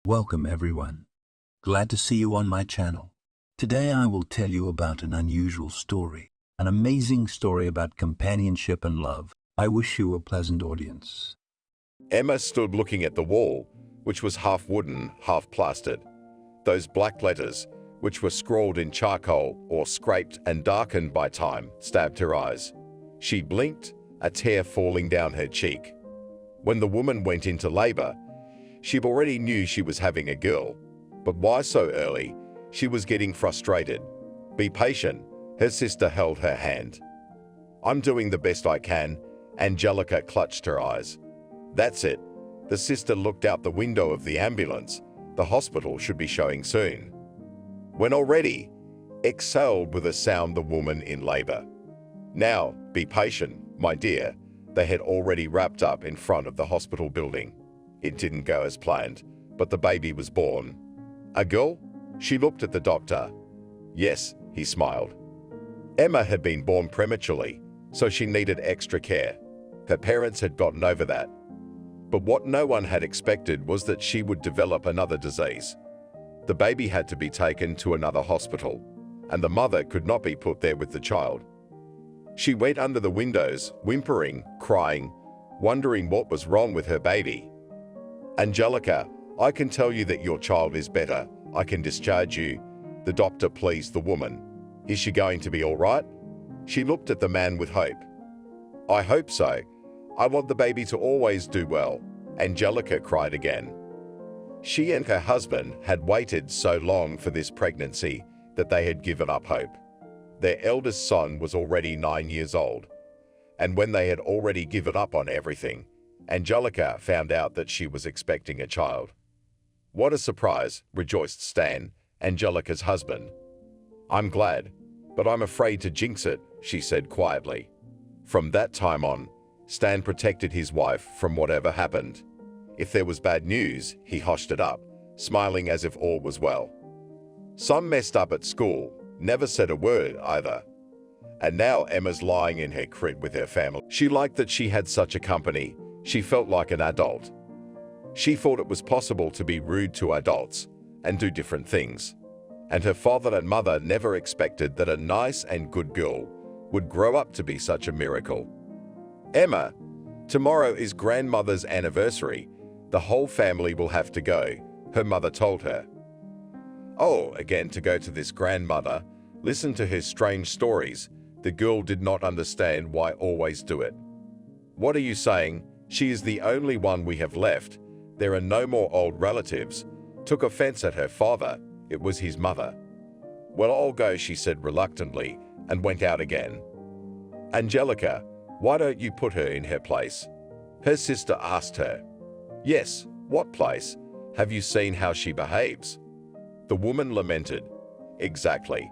Welcome everyone. Glad to see you on my channel. Today I will tell you about an unusual story, an amazing story about companionship and love. I wish you a pleasant audience. Emma stood looking at the wall, which was half wooden, half plastered. Those black letters, which were scrawled in charcoal or scraped and darkened by time, stabbed her eyes. She blinked, a tear falling down her cheek. When the woman went into labor, she already knew she was having a girl. But why so early? She was getting frustrated. Be patient. Her sister held her hand. I'm doing the best I can. Angelica clutched her eyes. That's it. The sister looked out the window of the ambulance. The hospital should be showing soon. When already, exhaled with a sound the woman in labor. Now, be patient, my dear. They had already wrapped up in front of the hospital building. It didn't go as planned, but the baby was born. A girl? She looked at the doctor. Yes, he smiled. Emma had been born prematurely, so she needed extra care. Her parents had gotten over that. But what no one had expected was that she would develop another disease. The baby had to be taken to another hospital, and the mother could not be put there with the child. She went under the windows, whimpering, crying, wondering what was wrong with her baby. Angelica, I can tell you that your child is better. I can discharge you. The doctor pleased the woman. Is she going to be all right? She looked at the man with hope. I hope so. I want the baby to always do well. Angelica cried again. She and her husband had waited so long for this pregnancy that they had given up hope. Their eldest son was already 9 years old. And when they had already given up on everything, Angelica found out that she was expecting a child. What a surprise, rejoiced Stan, Angelica's husband. I'm glad, but I'm afraid to jinx it, she said quietly. From that time on, Stan protected his wife from whatever happened. If there was bad news, he hushed it up, smiling as if all was well. Some messed up at school, never said a word either. And now Emma's lying in her crib with her family. She liked that she had such a company. She felt like an adult. She thought it was possible to be rude to adults and do different things. And her father and mother never expected that a nice and good girl would grow up to be such a miracle. Emma, tomorrow is grandmother's anniversary. The whole family will have to go, her mother told her. Oh, again to go to this grandmother, listen to her strange stories. The girl did not understand why always do it. What are you saying? She is the only one we have left. There are no more old relatives. Took offense at her father. It was his mother. Well, I'll go, she said reluctantly, and went out again. Angelica, why don't you put her in her place? Her sister asked her. Yes, what place? Have you seen how she behaves? The woman lamented. Exactly.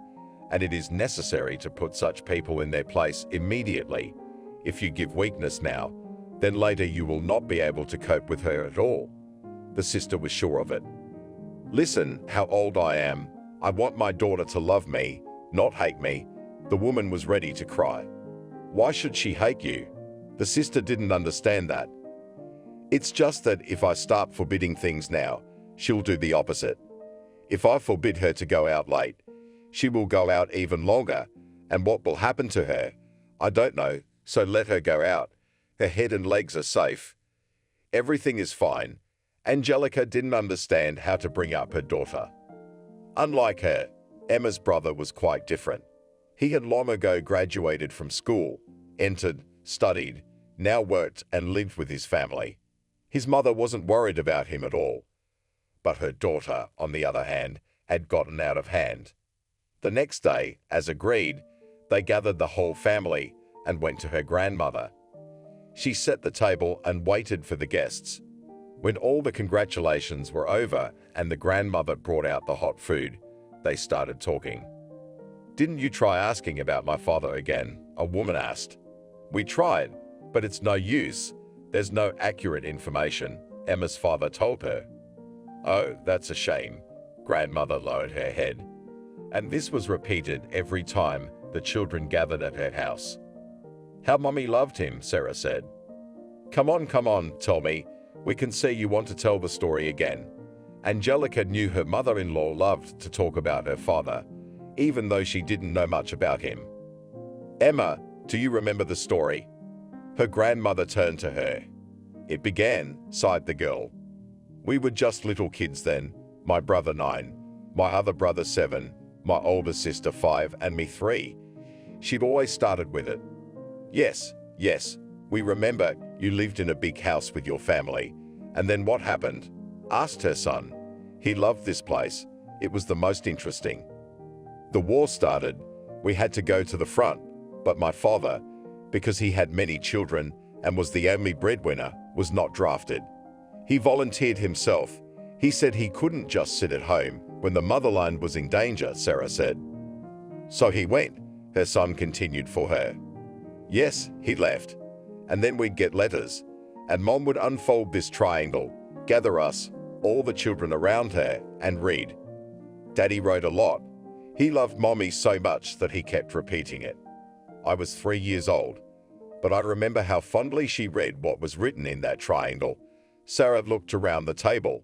And it is necessary to put such people in their place immediately. If you give weakness now, then later you will not be able to cope with her at all. The sister was sure of it. Listen, how old I am. I want my daughter to love me, not hate me. The woman was ready to cry. Why should she hate you? The sister didn't understand that. It's just that if I start forbidding things now, she'll do the opposite. If I forbid her to go out late, she will go out even longer. And what will happen to her? I don't know, so let her go out. Her head and legs are safe. Everything is fine. Angelica didn't understand how to bring up her daughter. Unlike her, Emma's brother was quite different. He had long ago graduated from school, entered, studied, now worked and lived with his family. His mother wasn't worried about him at all. But her daughter, on the other hand, had gotten out of hand. The next day, as agreed, they gathered the whole family and went to her grandmother. She set the table and waited for the guests. When all the congratulations were over and the grandmother brought out the hot food, they started talking. Didn't you try asking about my father again? A woman asked. We tried, but it's no use. There's no accurate information, Emma's father told her. Oh, that's a shame. Grandmother lowered her head. And this was repeated every time the children gathered at her house. How Mummy loved him, Sarah said. Come on, tell me. We can see you want to tell the story again. Angelica knew her mother-in-law loved to talk about her father, even though she didn't know much about him. "Emma, do you remember the story?" Her grandmother turned to her. "It began," sighed the girl. "We were just little kids then, my brother 9, my other brother 7, my older sister 5, and me 3. She'd always started with it. Yes, we remember you lived in a big house with your family. And then what happened?" asked her son. "He loved this place. It was the most interesting. The war started. We had to go to the front, but my father, because he had many children and was the only breadwinner, was not drafted. He volunteered himself. He said he couldn't just sit at home when the motherland was in danger," Sarah said. "So he went," her son continued for her. "Yes, he left. And then we'd get letters, and Mom would unfold this triangle, gather us, all the children around her, and read. Daddy wrote a lot. He loved Mommy so much that he kept repeating it. I was 3 years old, but I remember how fondly she read what was written in that triangle." Sarah looked around the table.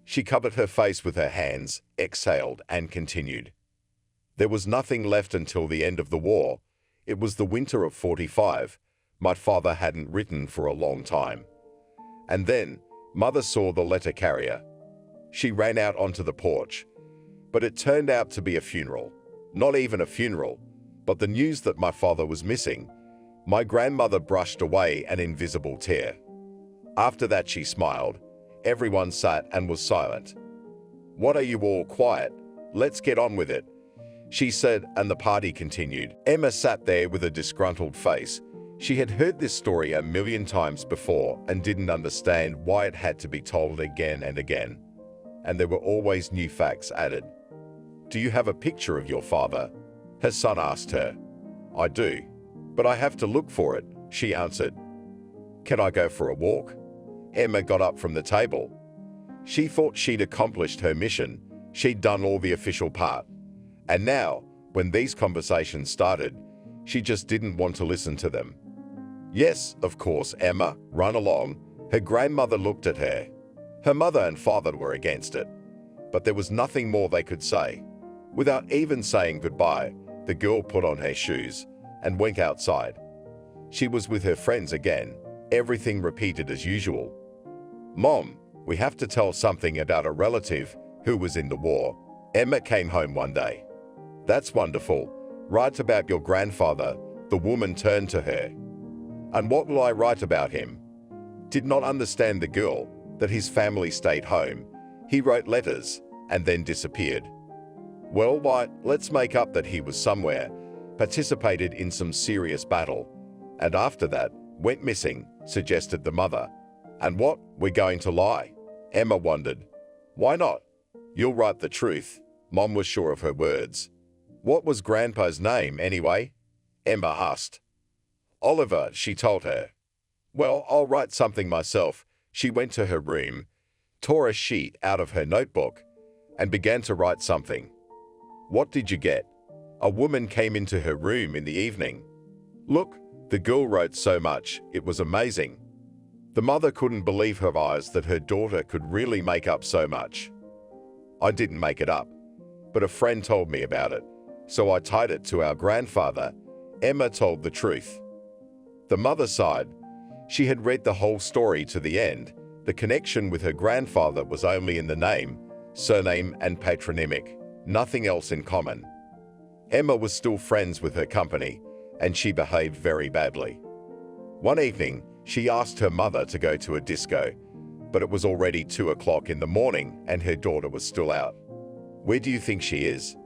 She covered her face with her hands, exhaled, and continued. "There was nothing left until the end of the war. It was the winter of 45. My father hadn't written for a long time. And then Mother saw the letter carrier. She ran out onto the porch. But it turned out to be a funeral. Not even a funeral, but the news that my father was missing. My grandmother brushed away an invisible tear. After that she smiled. Everyone sat and was silent. What are you all quiet? Let's get on with it, she said, and the party continued. Emma sat there with a disgruntled face. She had heard this story a million times before and didn't understand why it had to be told again and again. And there were always new facts added. "Do you have a picture of your father?" her son asked her. "I do, but I have to look for it," she answered. "Can I go for a walk?" Emma got up from the table. She thought she'd accomplished her mission. She'd done all the official part. And now, when these conversations started, she just didn't want to listen to them. "Yes, of course, Emma, run along." Her grandmother looked at her. Her mother and father were against it, but there was nothing more they could say. Without even saying goodbye, the girl put on her shoes and went outside. She was with her friends again, everything repeated as usual. "Mom, we have to tell something about a relative who was in the war." Emma came home one day. "That's wonderful. Write about your grandfather." The woman turned to her. "And what will I write about him?" Did not understand the girl that his family stayed home. He wrote letters and then disappeared. "Well, why, let's make up that he was somewhere, participated in some serious battle, and after that went missing," suggested the mother. "And what, we're going to lie?" Emma wondered. "Why not? You'll write the truth." Mom was sure of her words. "What was Grandpa's name, anyway?" Emma asked. "Oliver," she told her. "Well, I'll write something myself." She went to her room, tore a sheet out of her notebook, and began to write something. "What did you get?" A woman came into her room in the evening. "Look," the girl wrote so much, it was amazing. The mother couldn't believe her eyes that her daughter could really make up so much. "I didn't make it up, but a friend told me about it, so I tied it to our grandfather." Emma told the truth. The mother sighed. She had read the whole story to the end. The connection with her grandfather was only in the name, surname, and patronymic, nothing else in common. Emma was still friends with her company, and she behaved very badly. One evening, she asked her mother to go to a disco, but it was already 2 o'clock in the morning and her daughter was still out. "Where do you think she is?"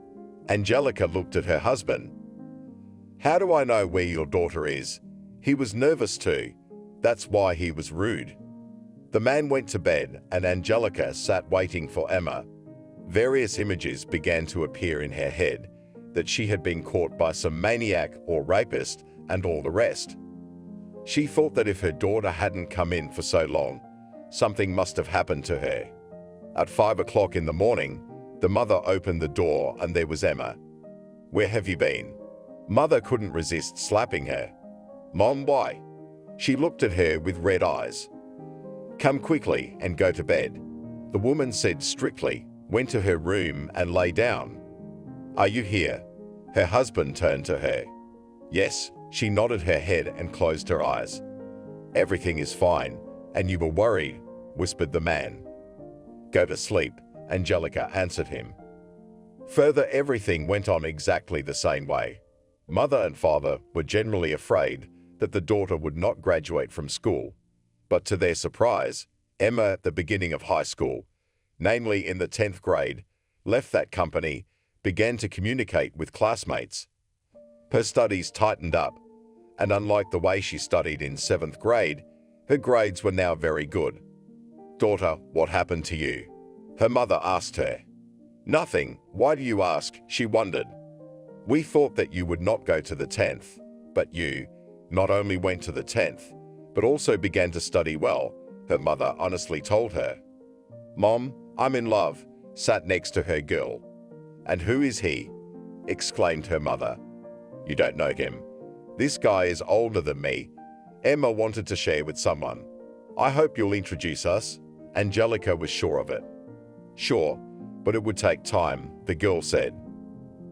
Angelica looked at her husband. "How do I know where your daughter is?" He was nervous too. That's why he was rude. The man went to bed and Angelica sat waiting for Emma. Various images began to appear in her head, that she had been caught by some maniac or rapist and all the rest. She thought that if her daughter hadn't come in for so long, something must have happened to her. At 5 o'clock in the morning, the mother opened the door and there was Emma. "Where have you been?" Mother couldn't resist slapping her. "Mom, why?" She looked at her with red eyes. "Come quickly and go to bed." The woman said strictly, went to her room and lay down. "Are you here?" Her husband turned to her. "Yes." She nodded her head and closed her eyes. "Everything is fine, and you were worried," whispered the man. "Go to sleep," Angelica answered him. Further, everything went on exactly the same way. Mother and father were generally afraid that the daughter would not graduate from school, but to their surprise, Emma at the beginning of high school, namely in the 10th grade, left that company, began to communicate with classmates. Her studies tightened up, and unlike the way she studied in 7th grade, her grades were now very good. "Daughter, what happened to you?" her mother asked her. "Nothing. Why do you ask?" she wondered. "We thought that you would not go to the 10th, but you not only went to the 10th, but also began to study well," her mother honestly told her. "Mom, I'm in love," sat next to her girl. "And who is he?" exclaimed her mother. "You don't know him. This guy is older than me." Emma wanted to share with someone. "I hope you'll introduce us." Angelica was sure of it. "Sure, but it would take time," the girl said.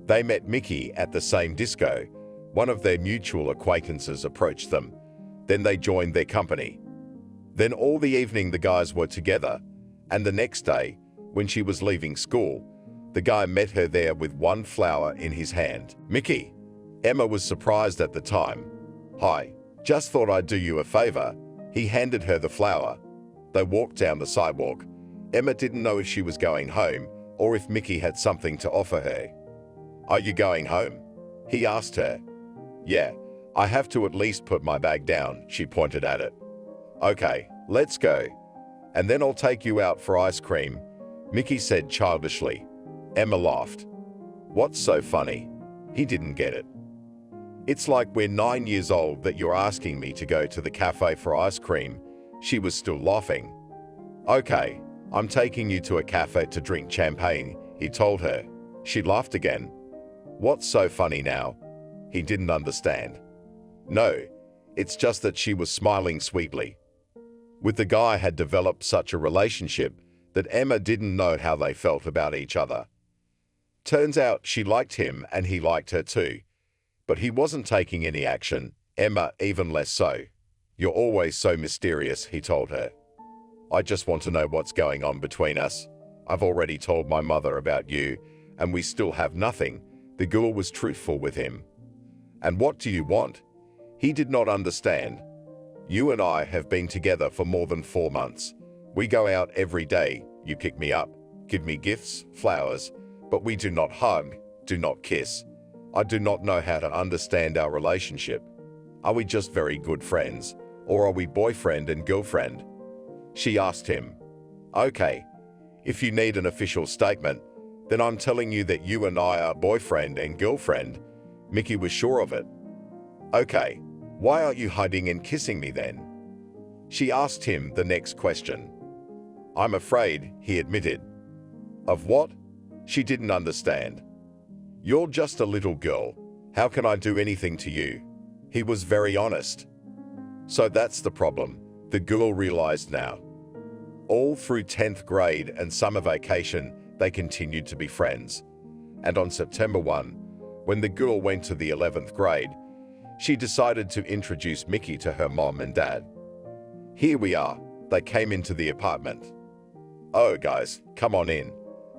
They met Mickey at the same disco. One of their mutual acquaintances approached them. Then they joined their company. Then all the evening the guys were together, and the next day, when she was leaving school, the guy met her there with one flower in his hand. "Mickey." Emma was surprised at the time. "Hi, just thought I'd do you a favor." He handed her the flower. They walked down the sidewalk. Emma didn't know if she was going home or if Mickey had something to offer her. "Are you going home?" he asked her. "Yeah, I have to at least put my bag down," she pointed at it. "Okay, let's go. And then I'll take you out for ice cream," Mickey said childishly. Emma laughed. "What's so funny?" He didn't get it. "It's like we're 9 years old that you're asking me to go to the cafe for ice cream." She was still laughing. "Okay, I'm taking you to a cafe to drink champagne," he told her. She laughed again. "What's so funny now?" He didn't understand. No, it's just that she was smiling sweetly. With the guy had developed such a relationship that Emma didn't know how they felt about each other. Turns out she liked him and he liked her too. But he wasn't taking any action, Emma even less so. "You're always so mysterious," he told her. "I just want to know what's going on between us. I've already told my mother about you, and we still have nothing." The girl was truthful with him. "And what do you want?" He did not understand. "You and I have been together for more than 4 months. We go out every day. You pick me up, give me gifts, flowers, but we do not hug, do not kiss. I do not know how to understand our relationship. Are we just very good friends, or are we boyfriend and girlfriend?" She asked him. "Okay, if you need an official statement, then I'm telling you that you and I are boyfriend and girlfriend." Mickey was sure of it. "Okay, why aren't you hugging and kissing me then?" She asked him the next question. "I'm afraid," he admitted. "Of what?" She didn't understand. "You're just a little girl. How can I do anything to you?" He was very honest. So that's the problem, the girl realized now. All through 10th grade and summer vacation, they continued to be friends. And on September 1, when the girl went to the 11th grade, she decided to introduce Mickey to her mom and dad. "Here we are." They came into the apartment. "Oh, guys, come on in."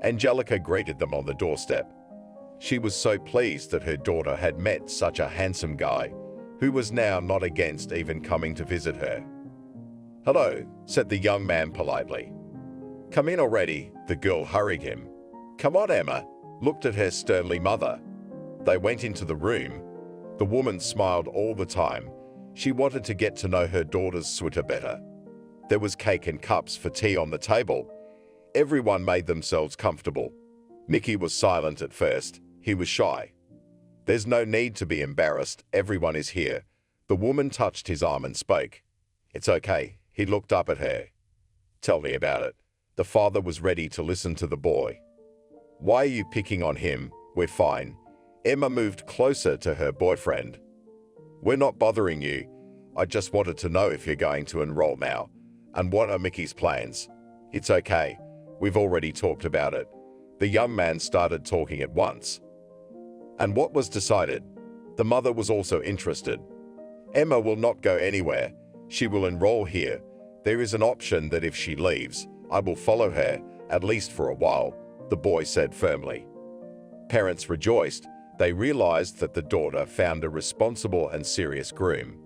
Angelica greeted them on the doorstep. She was so pleased that her daughter had met such a handsome guy, who was now not against even coming to visit her. "Hello," said the young man politely. "Come in already," the girl hurried him. "Come on, Emma," looked at her sternly mother. They went into the room. The woman smiled all the time. She wanted to get to know her daughter's suitor better. There was cake and cups for tea on the table. Everyone made themselves comfortable. Mickey was silent at first. He was shy. "There's no need to be embarrassed. Everyone is here." The woman touched his arm and spoke. "It's okay." He looked up at her. "Tell me about it." The father was ready to listen to the boy. "Why are you picking on him? We're fine." Emma moved closer to her boyfriend. "We're not bothering you. I just wanted to know if you're going to enroll now, and what are Mickey's plans." "It's okay. We've already talked about it. The young man started talking at once. And what was decided? The mother was also interested. Emma will not go anywhere. She will enroll here. There is an option that if she leaves, I will follow her, at least for a while, the boy said firmly. Parents rejoiced. They realized that the daughter found a responsible and serious groom.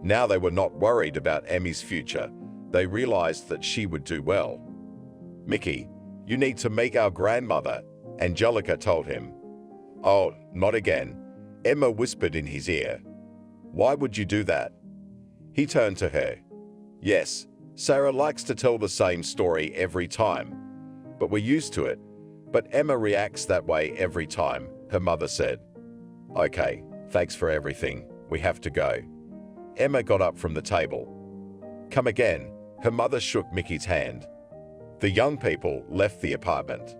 Now they were not worried about Emmy's future. They realized that she would do well. Mickey, you need to meet our grandmother, Angelica told him. Oh, not again, Emma whispered in his ear. Why would you do that? He turned to her. Yes, Sarah likes to tell the same story every time. But we're used to it. But Emma reacts that way every time, her mother said. Okay, thanks for everything. We have to go. Emma got up from the table. Come again, her mother shook Mickey's hand. The young people left the apartment.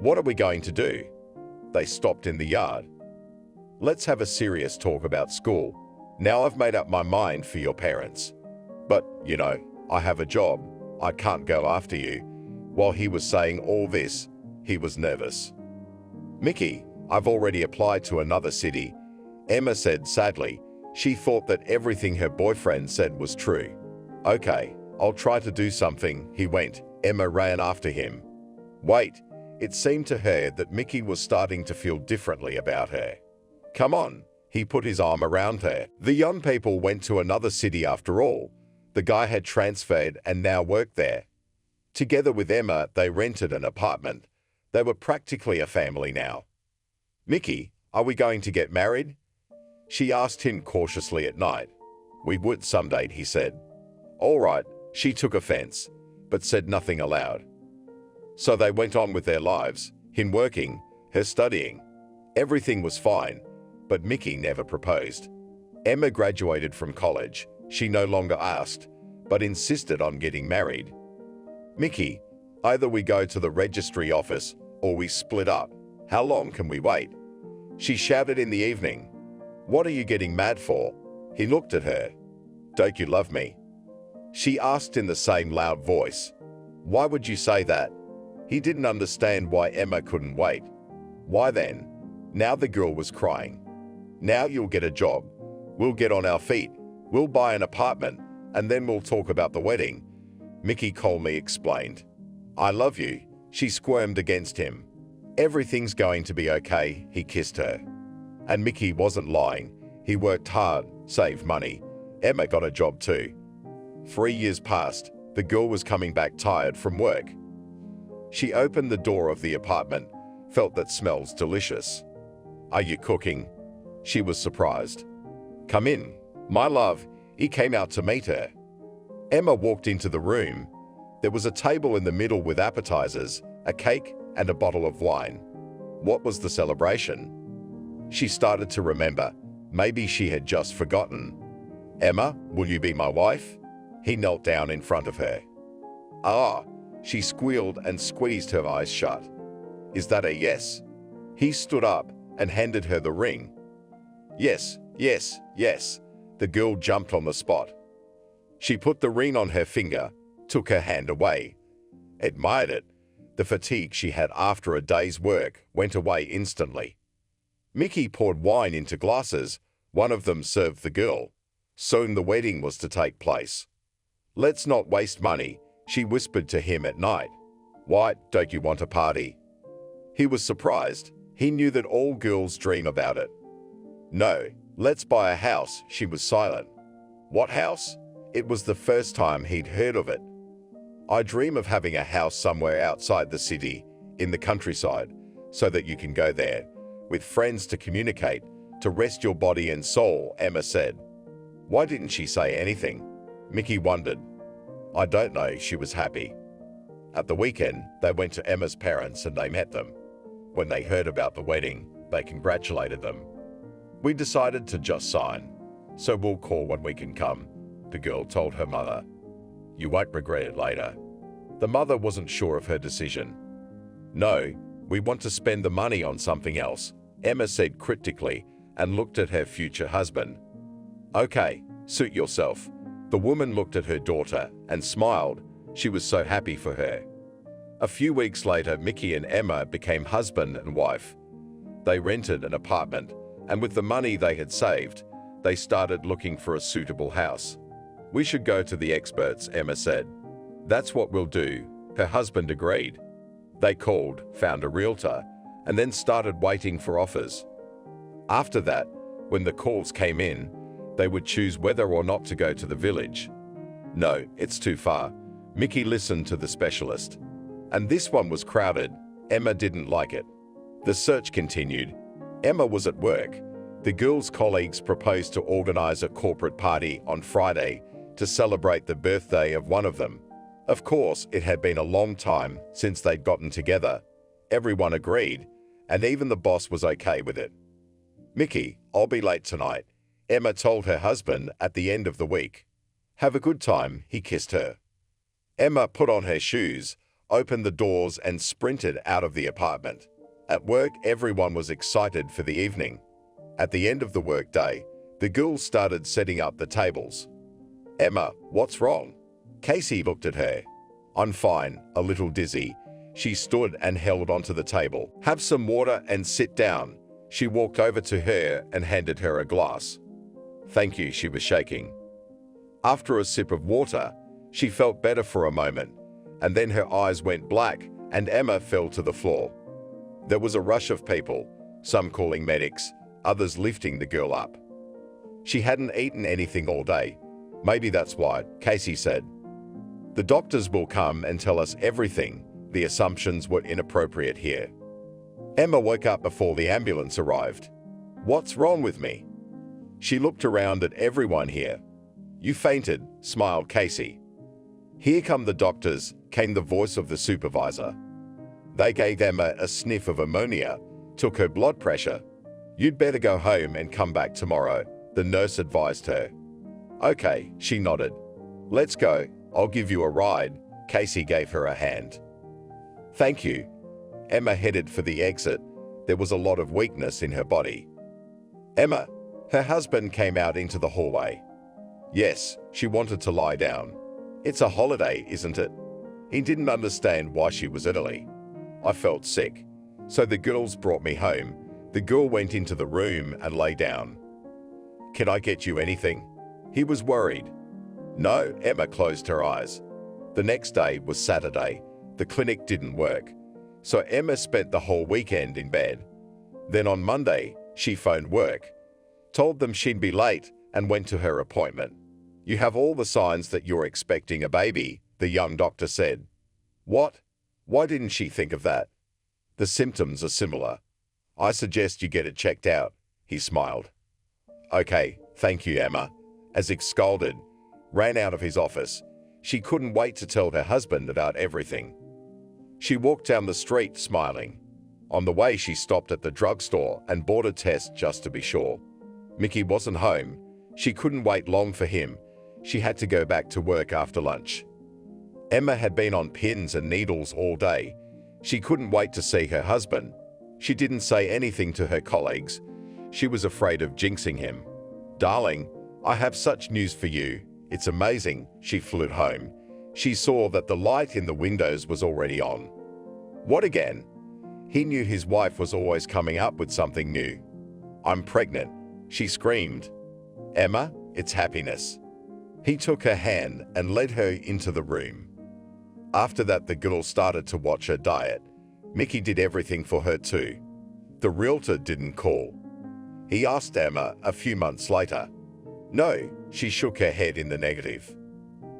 What are we going to do? They stopped in the yard. Let's have a serious talk about school. Now I've made up my mind for your parents. But, you know, I have a job. I can't go after you. While he was saying all this, he was nervous. Mickey, I've already applied to another city, Emma said sadly. She thought that everything her boyfriend said was true. Okay, I'll try to do something, he went. Emma ran after him. Wait, it seemed to her that Mickey was starting to feel differently about her. Come on, he put his arm around her. The young people went to another city after all. The guy had transferred and now worked there. Together with Emma, they rented an apartment. They were practically a family now. Mickey, are we going to get married? She asked him cautiously at night. We would someday, he said. All right, she took offense, but said nothing aloud. So they went on with their lives, him working, her studying. Everything was fine, but Mickey never proposed. Emma graduated from college. She no longer asked, but insisted on getting married. Mickey, either we go to the registry office or we split up. How long can we wait? She shouted in the evening. What are you getting mad for? He looked at her. Don't you love me? She asked in the same loud voice. Why would you say that? He didn't understand why Emma couldn't wait. Why then? Now the girl was crying. Now you'll get a job. We'll get on our feet. We'll buy an apartment, and then we'll talk about the wedding. Mickey calmly explained. I love you. She squirmed against him. Everything's going to be okay, he kissed her. And Mickey wasn't lying. He worked hard, saved money. Emma got a job too. 3 years passed. The girl was coming back tired from work. She opened the door of the apartment, felt that smells delicious. Are you cooking? She was surprised. Come in, my love. He came out to meet her. Emma walked into the room. There was a table in the middle with appetizers, a cake, and a bottle of wine. What was the celebration? She started to remember. Maybe she had just forgotten. Emma, will you be my wife? He knelt down in front of her. Ah, she squealed and squeezed her eyes shut. Is that a yes? He stood up and handed her the ring. Yes, yes, yes. The girl jumped on the spot. She put the ring on her finger, took her hand away, admired it. The fatigue she had after a day's work went away instantly. Mickey poured wine into glasses. One of them served the girl. Soon the wedding was to take place. Let's not waste money, she whispered to him at night. Why, don't you want a party? He was surprised. He knew that all girls dream about it. No, let's buy a house, she was silent. What house? It was the first time he'd heard of it. I dream of having a house somewhere outside the city, in the countryside, so that you can go there, with friends to communicate, to rest your body and soul, Emma said. Why didn't she say anything? Mickey wondered. I don't know, she was happy. At the weekend, they went to Emma's parents and they met them. When they heard about the wedding, they congratulated them. We decided to just sign, so we'll call when we can come, the girl told her mother. You won't regret it later. The mother wasn't sure of her decision. No, we want to spend the money on something else, Emma said cryptically and looked at her future husband. Okay, suit yourself. The woman looked at her daughter and smiled. She was so happy for her. A few weeks later, Mickey and Emma became husband and wife. They rented an apartment, and with the money they had saved, they started looking for a suitable house. "We should go to the experts," Emma said. "That's what we'll do," her husband agreed. They called, found a realtor, and then started waiting for offers. After that, when the calls came in, they would choose whether or not to go to the village. "No, it's too far." Mickey listened to the specialist. And this one was crowded. Emma didn't like it. The search continued. Emma was at work. The girls' colleagues proposed to organize a corporate party on Friday to celebrate the birthday of one of them. Of course, it had been a long time since they'd gotten together. Everyone agreed, and even the boss was okay with it. "Mickey, I'll be late tonight," Emma told her husband at the end of the week. "Have a good time," he kissed her. Emma put on her shoes, opened the doors, and sprinted out of the apartment. At work, everyone was excited for the evening. At the end of the workday, the girls started setting up the tables. "Emma, what's wrong?" Casey looked at her. "I'm fine, a little dizzy." She stood and held onto the table. "Have some water and sit down." She walked over to her and handed her a glass. "Thank you," she was shaking. After a sip of water, she felt better for a moment, and then her eyes went black and Emma fell to the floor. There was a rush of people, some calling medics, others lifting the girl up. She hadn't eaten anything all day. "Maybe that's why," Casey said. "The doctors will come and tell us everything." The assumptions were inappropriate here. Emma woke up before the ambulance arrived. "What's wrong with me?" She looked around at everyone here. "You fainted," smiled Casey. "Here come the doctors," came the voice of the supervisor. They gave Emma a sniff of ammonia, took her blood pressure. "You'd better go home and come back tomorrow," the nurse advised her. "Okay," she nodded. "Let's go. I'll give you a ride." Casey gave her a hand. "Thank you." Emma headed for the exit. There was a lot of weakness in her body. "Emma," her husband came out into the hallway. Yes, she wanted to lie down. "It's a holiday, isn't it?" He didn't understand why she was early. "I felt sick, so the girls brought me home." The girl went into the room and lay down. "Can I get you anything?" He was worried. "No," Emma closed her eyes. The next day was Saturday. The clinic didn't work, so Emma spent the whole weekend in bed. Then on Monday, she phoned work, told them she'd be late, and went to her appointment. "You have all the signs that you're expecting a baby," the young doctor said. "What? Why didn't she think of that?" "The symptoms are similar. I suggest you get it checked out," he smiled. "Okay, thank you, Emma." As scolded, ran out of his office. She couldn't wait to tell her husband about everything. She walked down the street smiling. On the way, she stopped at the drugstore and bought a test just to be sure. Mickey wasn't home. She couldn't wait long for him. She had to go back to work after lunch. Emma had been on pins and needles all day. She couldn't wait to see her husband. She didn't say anything to her colleagues. She was afraid of jinxing him. "Darling, I have such news for you. It's amazing." She flew home. She saw that the light in the windows was already on. What again? He knew his wife was always coming up with something new. "I'm pregnant," she screamed. "Emma, it's happiness." He took her hand and led her into the room. After that, the girl started to watch her diet. Mickey did everything for her too. The realtor didn't call. He asked Emma a few months later. "No," she shook her head in the negative.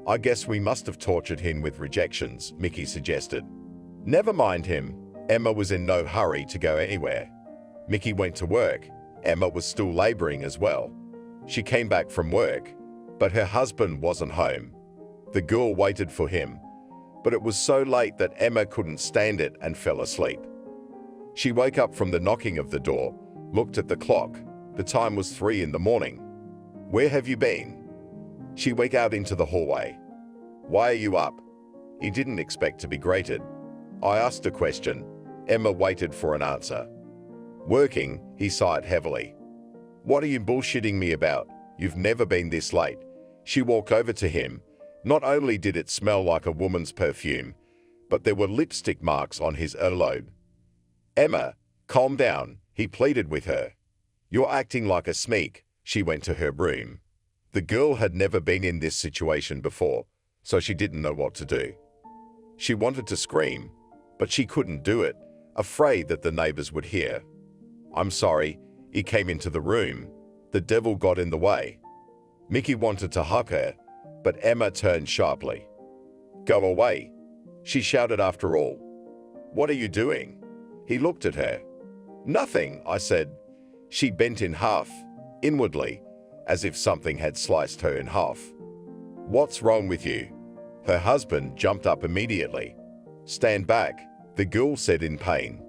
"I guess we must have tortured him with rejections," Mickey suggested. "Never mind him." Emma was in no hurry to go anywhere. Mickey went to work. Emma was still laboring as well. She came back from work, but her husband wasn't home. The girl waited for him, but it was so late that Emma couldn't stand it and fell asleep. She woke up from the knocking of the door, looked at the clock. The time was 3 in the morning. "Where have you been?" She went out into the hallway. "Why are you up?" He didn't expect to be greeted. I asked a question. Emma waited for an answer. "Working," he sighed heavily. "What are you bullshitting me about? You've never been this late." She walked over to him. Not only did it smell like a woman's perfume, but there were lipstick marks on his earlobe. "Emma, calm down," he pleaded with her. "You're acting like a smeek." She went to her room. The girl had never been in this situation before, so she didn't know what to do. She wanted to scream, but she couldn't do it, afraid that the neighbors would hear. "I'm sorry," he came into the room. The devil got in the way. Mickey wanted to hug her, but Emma turned sharply. "Go away," she shouted after all. "What are you doing?" He looked at her. "Nothing," I said. She bent in half, inwardly, as if something had sliced her in half. "What's wrong with you?" Her husband jumped up immediately. "Stand back," the girl said in pain.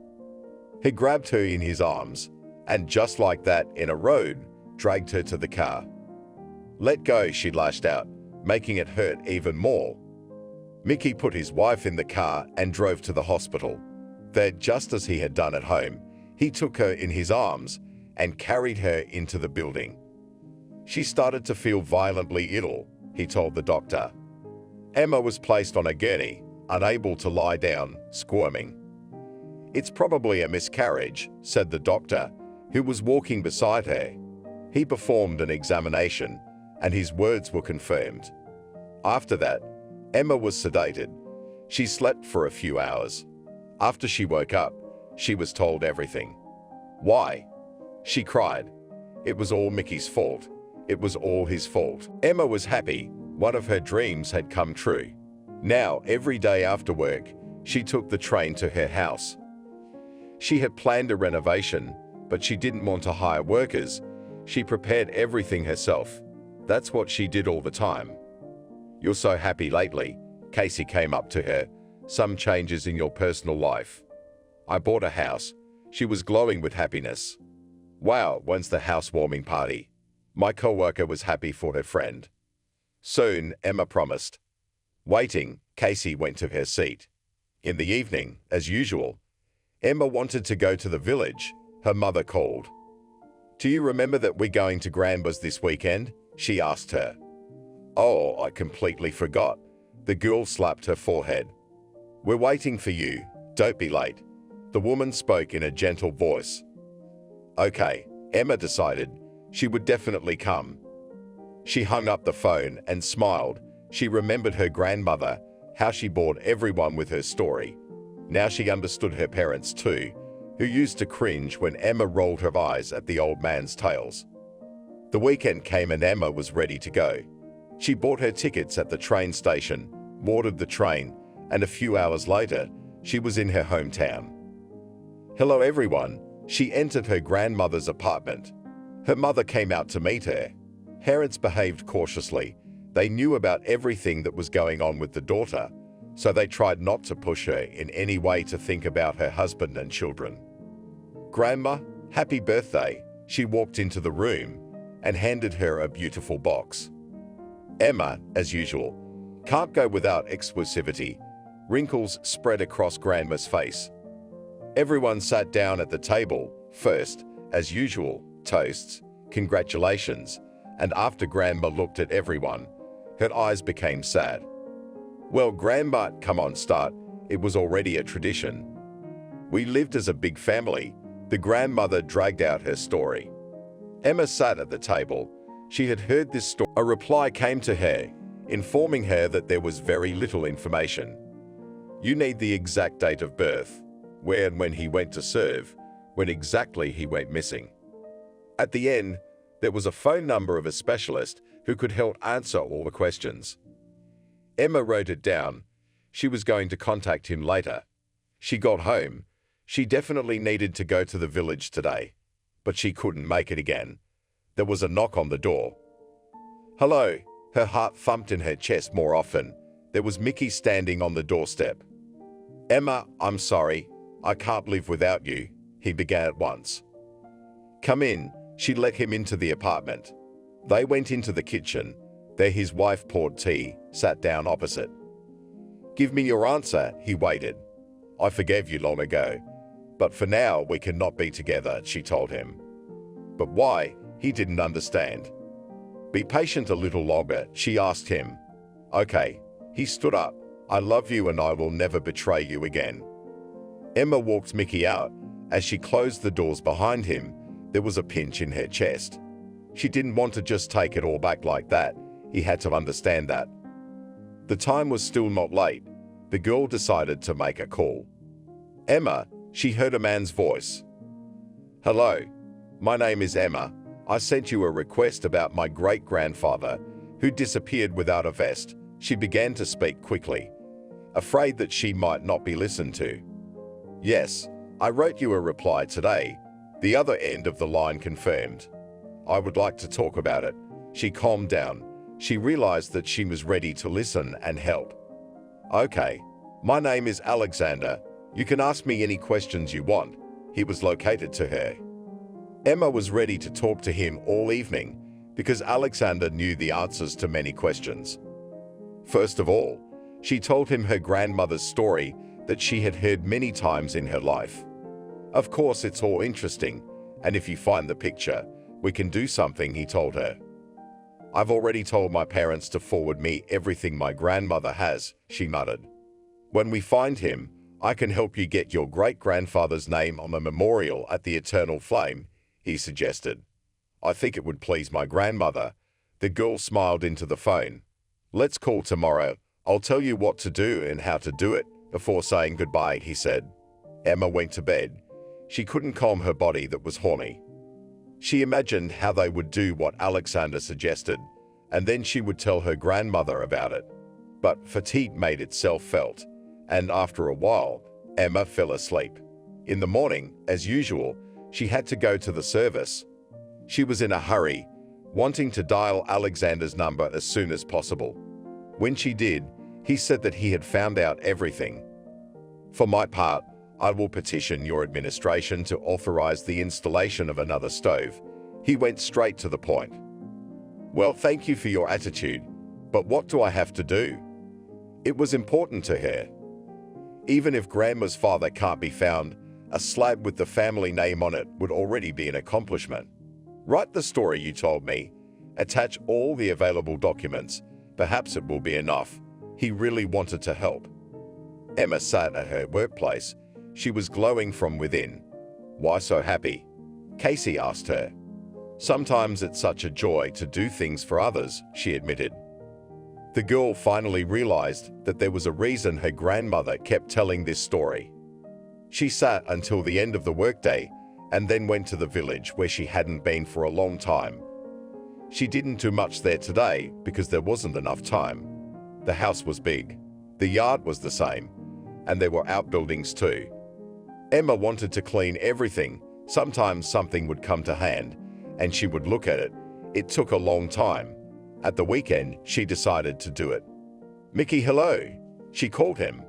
He grabbed her in his arms, and just like that, in a road, dragged her to the car. "Let go," she lashed out, making it hurt even more. Mickey put his wife in the car and drove to the hospital. There, just as he had done at home, he took her in his arms and carried her into the building. She started to feel violently ill, he told the doctor. Emma was placed on a gurney, unable to lie down, squirming. "It's probably a miscarriage," said the doctor, who was walking beside her. He performed an examination, and his words were confirmed. After that, Emma was sedated. She slept for a few hours. After she woke up, she was told everything. Why? She cried. It was all Mickey's fault. It was all his fault. Emma was happy. One of her dreams had come true. Now, every day after work, she took the train to her house. She had planned a renovation, but she didn't want to hire workers. She prepared everything herself. That's what she did all the time. "You're so happy lately," Casey came up to her. "Some changes in your personal life." "I bought a house." She was glowing with happiness. "Wow, when's the housewarming party?" My co-worker was happy for her friend. "Soon," Emma promised. Waiting, Casey went to her seat. In the evening, as usual, Emma wanted to go to the village. Her mother called. "Do you remember that we're going to Grandma's this weekend?" she asked her. "Oh, I completely forgot." The girl slapped her forehead. "We're waiting for you. Don't be late." The woman spoke in a gentle voice. Okay, Emma decided she would definitely come. She hung up the phone and smiled. She remembered her grandmother, how she bored everyone with her story. Now she understood her parents too, who used to cringe when Emma rolled her eyes at the old man's tales. The weekend came and Emma was ready to go. She bought her tickets at the train station, boarded the train, and a few hours later, she was in her hometown. "Hello everyone." She entered her grandmother's apartment. Her mother came out to meet her. Parents behaved cautiously. They knew about everything that was going on with the daughter, so they tried not to push her in any way to think about her husband and children. "Grandma, happy birthday." She walked into the room and handed her a beautiful box. Emma, as usual, can't go without exclusivity. Wrinkles spread across Grandma's face. Everyone sat down at the table. First, as usual, toasts, congratulations, and after Grandma looked at everyone, her eyes became sad. "Well, Grandma, come on, start." It was already a tradition. "We lived as a big family." The grandmother dragged out her story. Emma sat at the table. She had heard this story. A reply came to her, informing her that there was very little information. "You need the exact date of birth, where and when he went to serve, when exactly he went missing." At the end, there was a phone number of a specialist who could help answer all the questions. Emma wrote it down. She was going to contact him later. She got home. She definitely needed to go to the village today, but she couldn't make it again. There was a knock on the door. "Hello." Her heart thumped in her chest more often. There was Mickey standing on the doorstep. "Emma, I'm sorry. I can't live without you," he began at once. "Come in." She let him into the apartment. They went into the kitchen. There his wife poured tea, sat down opposite. "Give me your answer," he waited. "I forgave you long ago, but for now we cannot be together," she told him. "But why?" He didn't understand. "Be patient a little longer," she asked him. "Okay." He stood up. I love you and I will never betray you again. Emma walked Mickey out. As she closed the doors behind him, there was a pinch in her chest. She didn't want to just take it all back like that. He had to understand that. The time was still not late. The girl decided to make a call. Emma, she heard a man's voice. Hello, my name is Emma. I sent you a request about my great-grandfather who disappeared without a vest. She began to speak quickly, afraid that she might not be listened to. Yes, I wrote you a reply today. The other end of the line confirmed. I would like to talk about it. She calmed down. She realized that she was ready to listen and help. Okay, my name is Alexander. You can ask me any questions you want. He was located to her. Emma was ready to talk to him all evening because Alexander knew the answers to many questions. First of all, she told him her grandmother's story that she had heard many times in her life. Of course, it's all interesting, and if you find the picture, we can do something, he told her. I've already told my parents to forward me everything my grandmother has, she muttered. When we find him, I can help you get your great-grandfather's name on a memorial at the Eternal Flame, he suggested. I think it would please my grandmother. The girl smiled into the phone. Let's call tomorrow. I'll tell you what to do and how to do it before saying goodbye, he said. Emma went to bed. She couldn't calm her body that was horny. She imagined how they would do what Alexander suggested, and then she would tell her grandmother about it. But fatigue made itself felt, and after a while, Emma fell asleep. In the morning, as usual, she had to go to the service. She was in a hurry, wanting to dial Alexander's number as soon as possible. When she did, he said that he had found out everything. For my part, I will petition your administration to authorize the installation of another stove. He went straight to the point. Well, thank you for your attitude, but what do I have to do? It was important to her. Even if Grandma's father can't be found, a slab with the family name on it would already be an accomplishment. Write the story you told me. Attach all the available documents. Perhaps it will be enough. He really wanted to help. Emma sat at her workplace. She was glowing from within. Why so happy? Casey asked her. Sometimes it's such a joy to do things for others, she admitted. The girl finally realized that there was a reason her grandmother kept telling this story. She sat until the end of the workday and then went to the village where she hadn't been for a long time. She didn't do much there today because there wasn't enough time. The house was big, the yard was the same, and there were outbuildings too. Emma wanted to clean everything. Sometimes something would come to hand, and she would look at it. It took a long time. At the weekend, she decided to do it. Mickey, hello, she called him.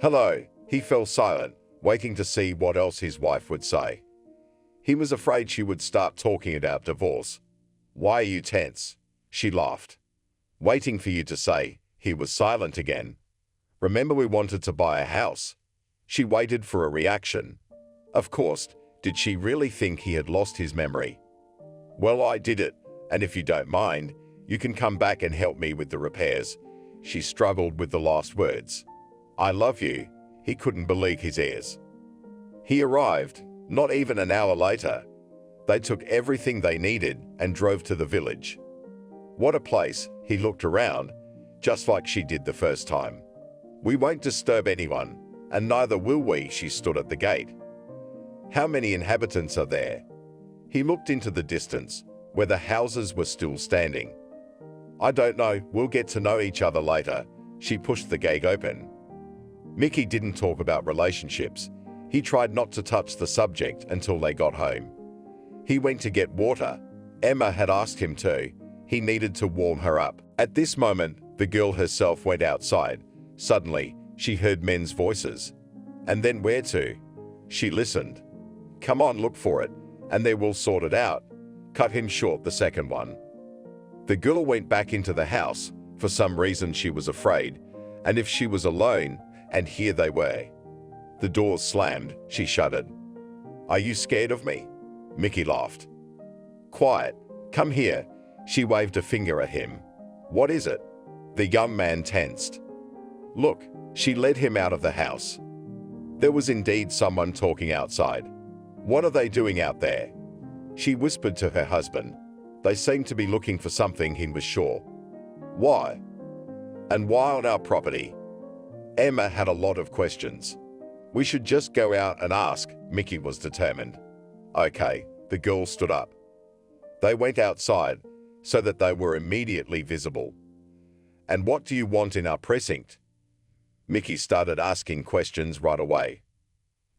Hello, he fell silent, waiting to see what else his wife would say. He was afraid she would start talking about divorce. Why are you tense? She laughed. Waiting for you to say. He was silent again. Remember we wanted to buy a house? She waited for a reaction. Of course, did she really think he had lost his memory? Well, I did it, and if you don't mind, you can come back and help me with the repairs. She struggled with the last words. I love you. He couldn't believe his ears. He arrived, not even an hour later. They took everything they needed and drove to the village. What a place, he looked around, just like she did the first time. We won't disturb anyone, and neither will we, she stood at the gate. How many inhabitants are there? He looked into the distance, where the houses were still standing. I don't know, we'll get to know each other later. She pushed the gate open. Mickey didn't talk about relationships. He tried not to touch the subject until they got home. He went to get water. Emma had asked him to. He needed to warm her up. At this moment, the girl herself went outside. Suddenly, she heard men's voices. And then where to? She listened. Come on, look for it, and they will sort it out. Cut him short, the second one. The girl went back into the house. For some reason, she was afraid. And if she was alone, and here they were. The doors slammed. She shuddered. Are you scared of me? Mickey laughed. Quiet. Come here. She waved a finger at him. What is it? The young man tensed. Look, she led him out of the house. There was indeed someone talking outside. What are they doing out there? She whispered to her husband. They seemed to be looking for something, he was sure. Why? And why on our property? Emma had a lot of questions. We should just go out and ask, Mickey was determined. Okay, the girl stood up. They went outside so that they were immediately visible. And what do you want in our precinct? Mickey started asking questions right away.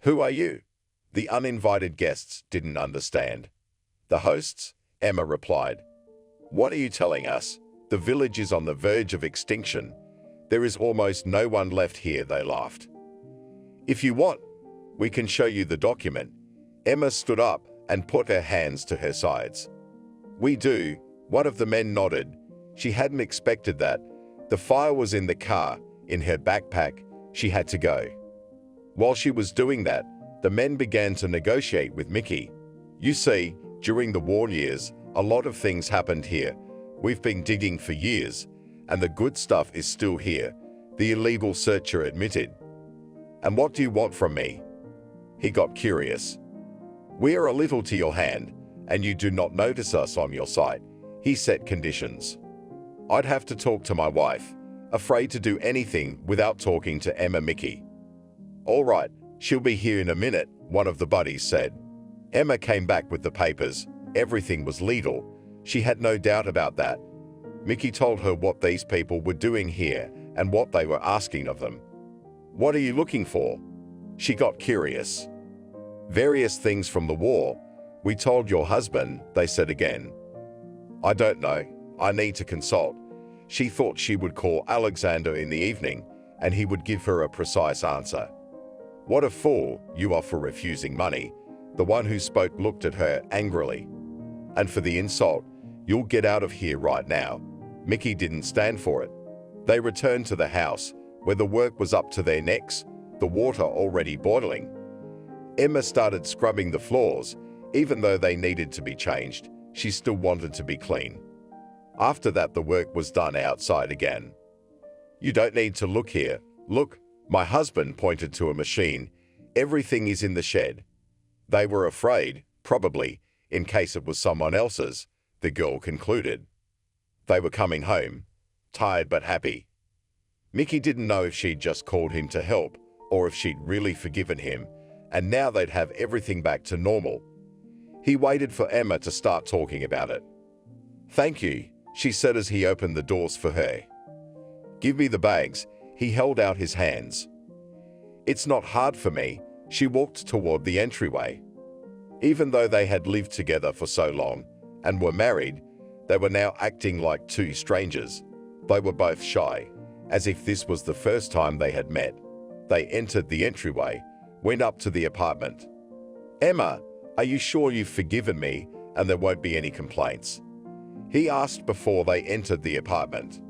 Who are you? The uninvited guests didn't understand. The hosts? Emma replied. What are you telling us? The village is on the verge of extinction. There is almost no one left here, they laughed. If you want, we can show you the document. Emma stood up and put her hands to her sides. We do, one of the men nodded. She hadn't expected that. The file was in the car, in her backpack. She had to go. While she was doing that, the men began to negotiate with Mickey. You see, during the war years, a lot of things happened here. We've been digging for years, and the good stuff is still here, the illegal searcher admitted. And what do you want from me? He got curious. We are a little to your hand, and you do not notice us on your site. He set conditions. I'd have to talk to my wife, afraid to do anything without talking to Emma. Mickey. All right, she'll be here in a minute, one of the buddies said. Emma came back with the papers. Everything was legal. She had no doubt about that. Mickey told her what these people were doing here and what they were asking of them. What are you looking for? She got curious. Various things from the war. We told your husband, they said again. I don't know. I need to consult. She thought she would call Alexander in the evening and he would give her a precise answer. What a fool you are for refusing money. The one who spoke looked at her angrily. And for the insult, you'll get out of here right now. Mickey didn't stand for it. They returned to the house, where the work was up to their necks, the water already boiling. Emma started scrubbing the floors. Even though they needed to be changed, she still wanted to be clean. After that, the work was done outside again. You don't need to look here. Look, my husband pointed to a machine. Everything is in the shed. They were afraid, probably, in case it was someone else's, the girl concluded. They were coming home, tired but happy. Mickey didn't know if she'd just called him to help or if she'd really forgiven him, and now they'd have everything back to normal. He waited for Emma to start talking about it. Thank you, she said as he opened the doors for her. Give me the bags. He held out his hands. It's not hard for me. She walked toward the entryway. Even though they had lived together for so long and were married, they were now acting like two strangers. They were both shy, as if this was the first time they had met. They entered the entryway, went up to the apartment. Emma, are you sure you've forgiven me and there won't be any complaints? He asked before they entered the apartment.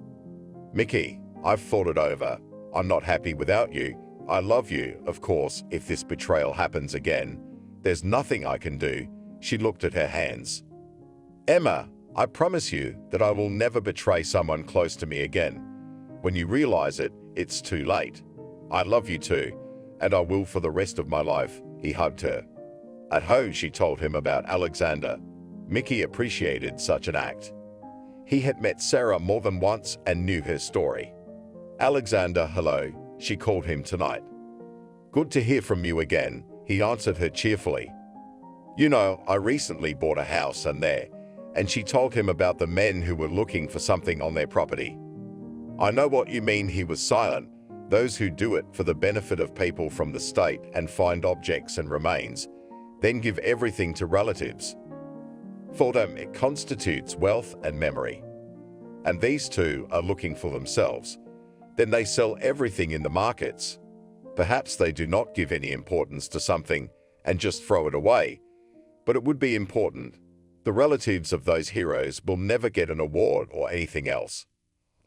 Mickey, I've thought it over. I'm not happy without you. I love you, of course. If this betrayal happens again, there's nothing I can do. She looked at her hands. Emma, I promise you that I will never betray someone close to me again. When you realize it, it's too late. I love you too, and I will for the rest of my life. He hugged her. At home, she told him about Alexander. Mickey appreciated such an act. He had met Sarah more than once and knew her story. Alexander, hello, she called him tonight. Good to hear from you again, he answered her cheerfully. You know, I recently bought a house and she told him about the men who were looking for something on their property. I know what you mean, he was silent. Those who do it for the benefit of people from the state and find objects and remains, then give everything to relatives. For them, it constitutes wealth and memory. And these two are looking for themselves. Then they sell everything in the markets. Perhaps they do not give any importance to something and just throw it away, but it would be important. The relatives of those heroes will never get an award or anything else.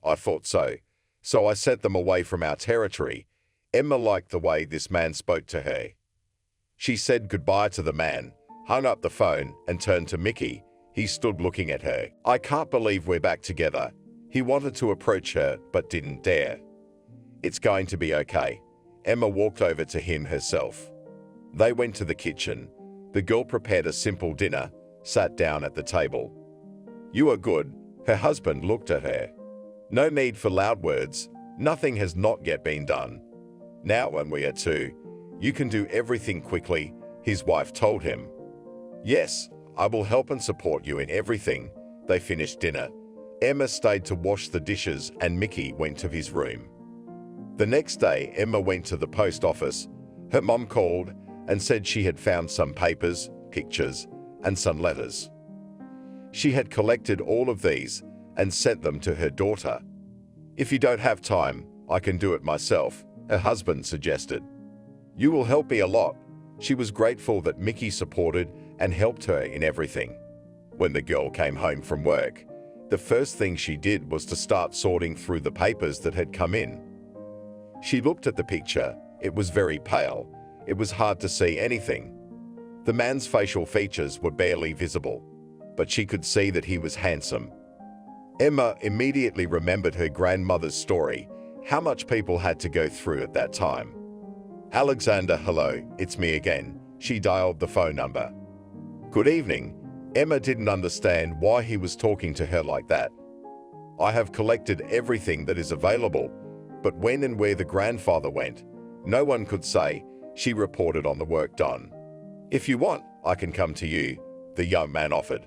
I thought so. So I sent them away from our territory. Emma liked the way this man spoke to her. She said goodbye to the man, hung up the phone, and turned to Mickey. He stood looking at her. I can't believe we're back together. He wanted to approach her, but didn't dare. It's going to be okay. Emma walked over to him herself. They went to the kitchen. The girl prepared a simple dinner, sat down at the table. You are good. Her husband looked at her. No need for loud words. Nothing has not yet been done. Now when we are two, you can do everything quickly, his wife told him. Yes, I will help and support you in everything. They finished dinner. Emma stayed to wash the dishes and Mickey went to his room. The next day, Emma went to the post office. Her mom called and said she had found some papers, pictures, and some letters. She had collected all of these and sent them to her daughter. If you don't have time, I can do it myself, her husband suggested. You will help me a lot. She was grateful that Mickey supported and helped her in everything. When the girl came home from work, the first thing she did was to start sorting through the papers that had come in. She looked at the picture. It was very pale. It was hard to see anything. The man's facial features were barely visible, but she could see that he was handsome. Emma immediately remembered her grandmother's story, how much people had to go through at that time. Alexander, hello, it's me again. She dialed the phone number. Good evening. Emma didn't understand why he was talking to her like that. I have collected everything that is available, but when and where the grandfather went, no one could say. She reported on the work done. If you want, I can come to you, the young man offered.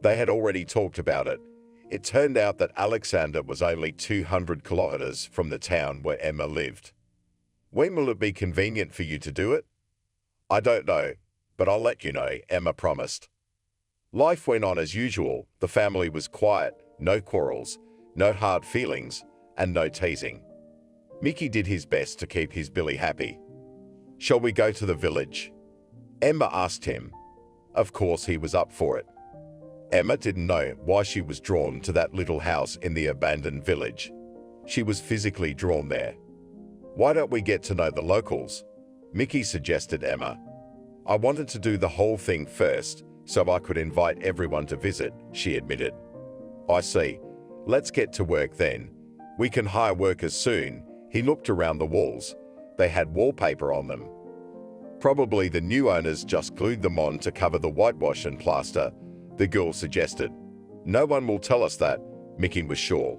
They had already talked about it. It turned out that Alexander was only 200 kilometers from the town where Emma lived. When will it be convenient for you to do it? I don't know, but I'll let you know, Emma promised. Life went on as usual. The family was quiet, no quarrels, no hard feelings, and no teasing. Mickey did his best to keep his Billy happy. Shall we go to the village? Emma asked him. Of course he was up for it. Emma didn't know why she was drawn to that little house in the abandoned village. She was physically drawn there. Why don't we get to know the locals? Mickey suggested Emma. I wanted to do the whole thing first, so I could invite everyone to visit, she admitted. I see. Let's get to work then. We can hire workers soon. He looked around the walls. They had wallpaper on them. Probably the new owners just glued them on to cover the whitewash and plaster, the girl suggested. No one will tell us that, Mickey was sure.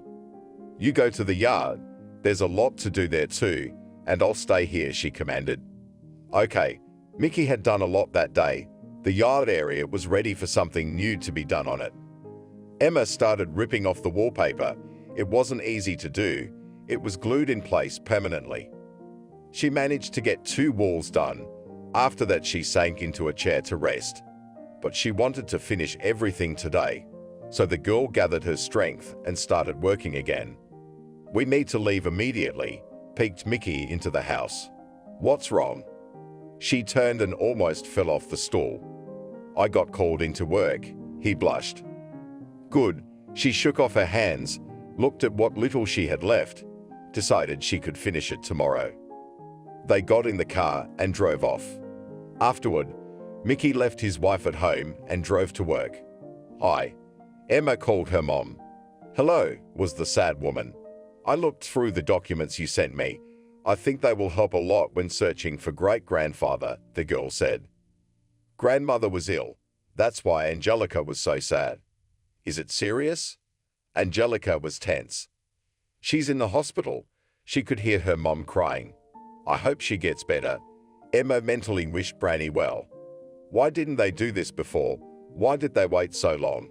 You go to the yard. There's a lot to do there too, and I'll stay here, she commanded. Okay. Mickey had done a lot that day. The yard area was ready for something new to be done on it. Emma started ripping off the wallpaper. It wasn't easy to do. It was glued in place permanently. She managed to get 2 walls done. After that, she sank into a chair to rest. But she wanted to finish everything today, so the girl gathered her strength and started working again. We need to leave immediately, peeked Mickey into the house. What's wrong? She turned and almost fell off the stool. I got called into work, he blushed. Good. She shook off her hands, looked at what little she had left, decided she could finish it tomorrow. They got in the car and drove off. Afterward, Mickey left his wife at home and drove to work. Hi. Emma called her mom. Hello, was the sad woman. I looked through the documents you sent me. I think they will help a lot when searching for great-grandfather, the girl said. Grandmother was ill. That's why Angelica was so sad. Is it serious? Angelica was tense. She's in the hospital. She could hear her mom crying. I hope she gets better. Emma mentally wished Branny well. Why didn't they do this before? Why did they wait so long?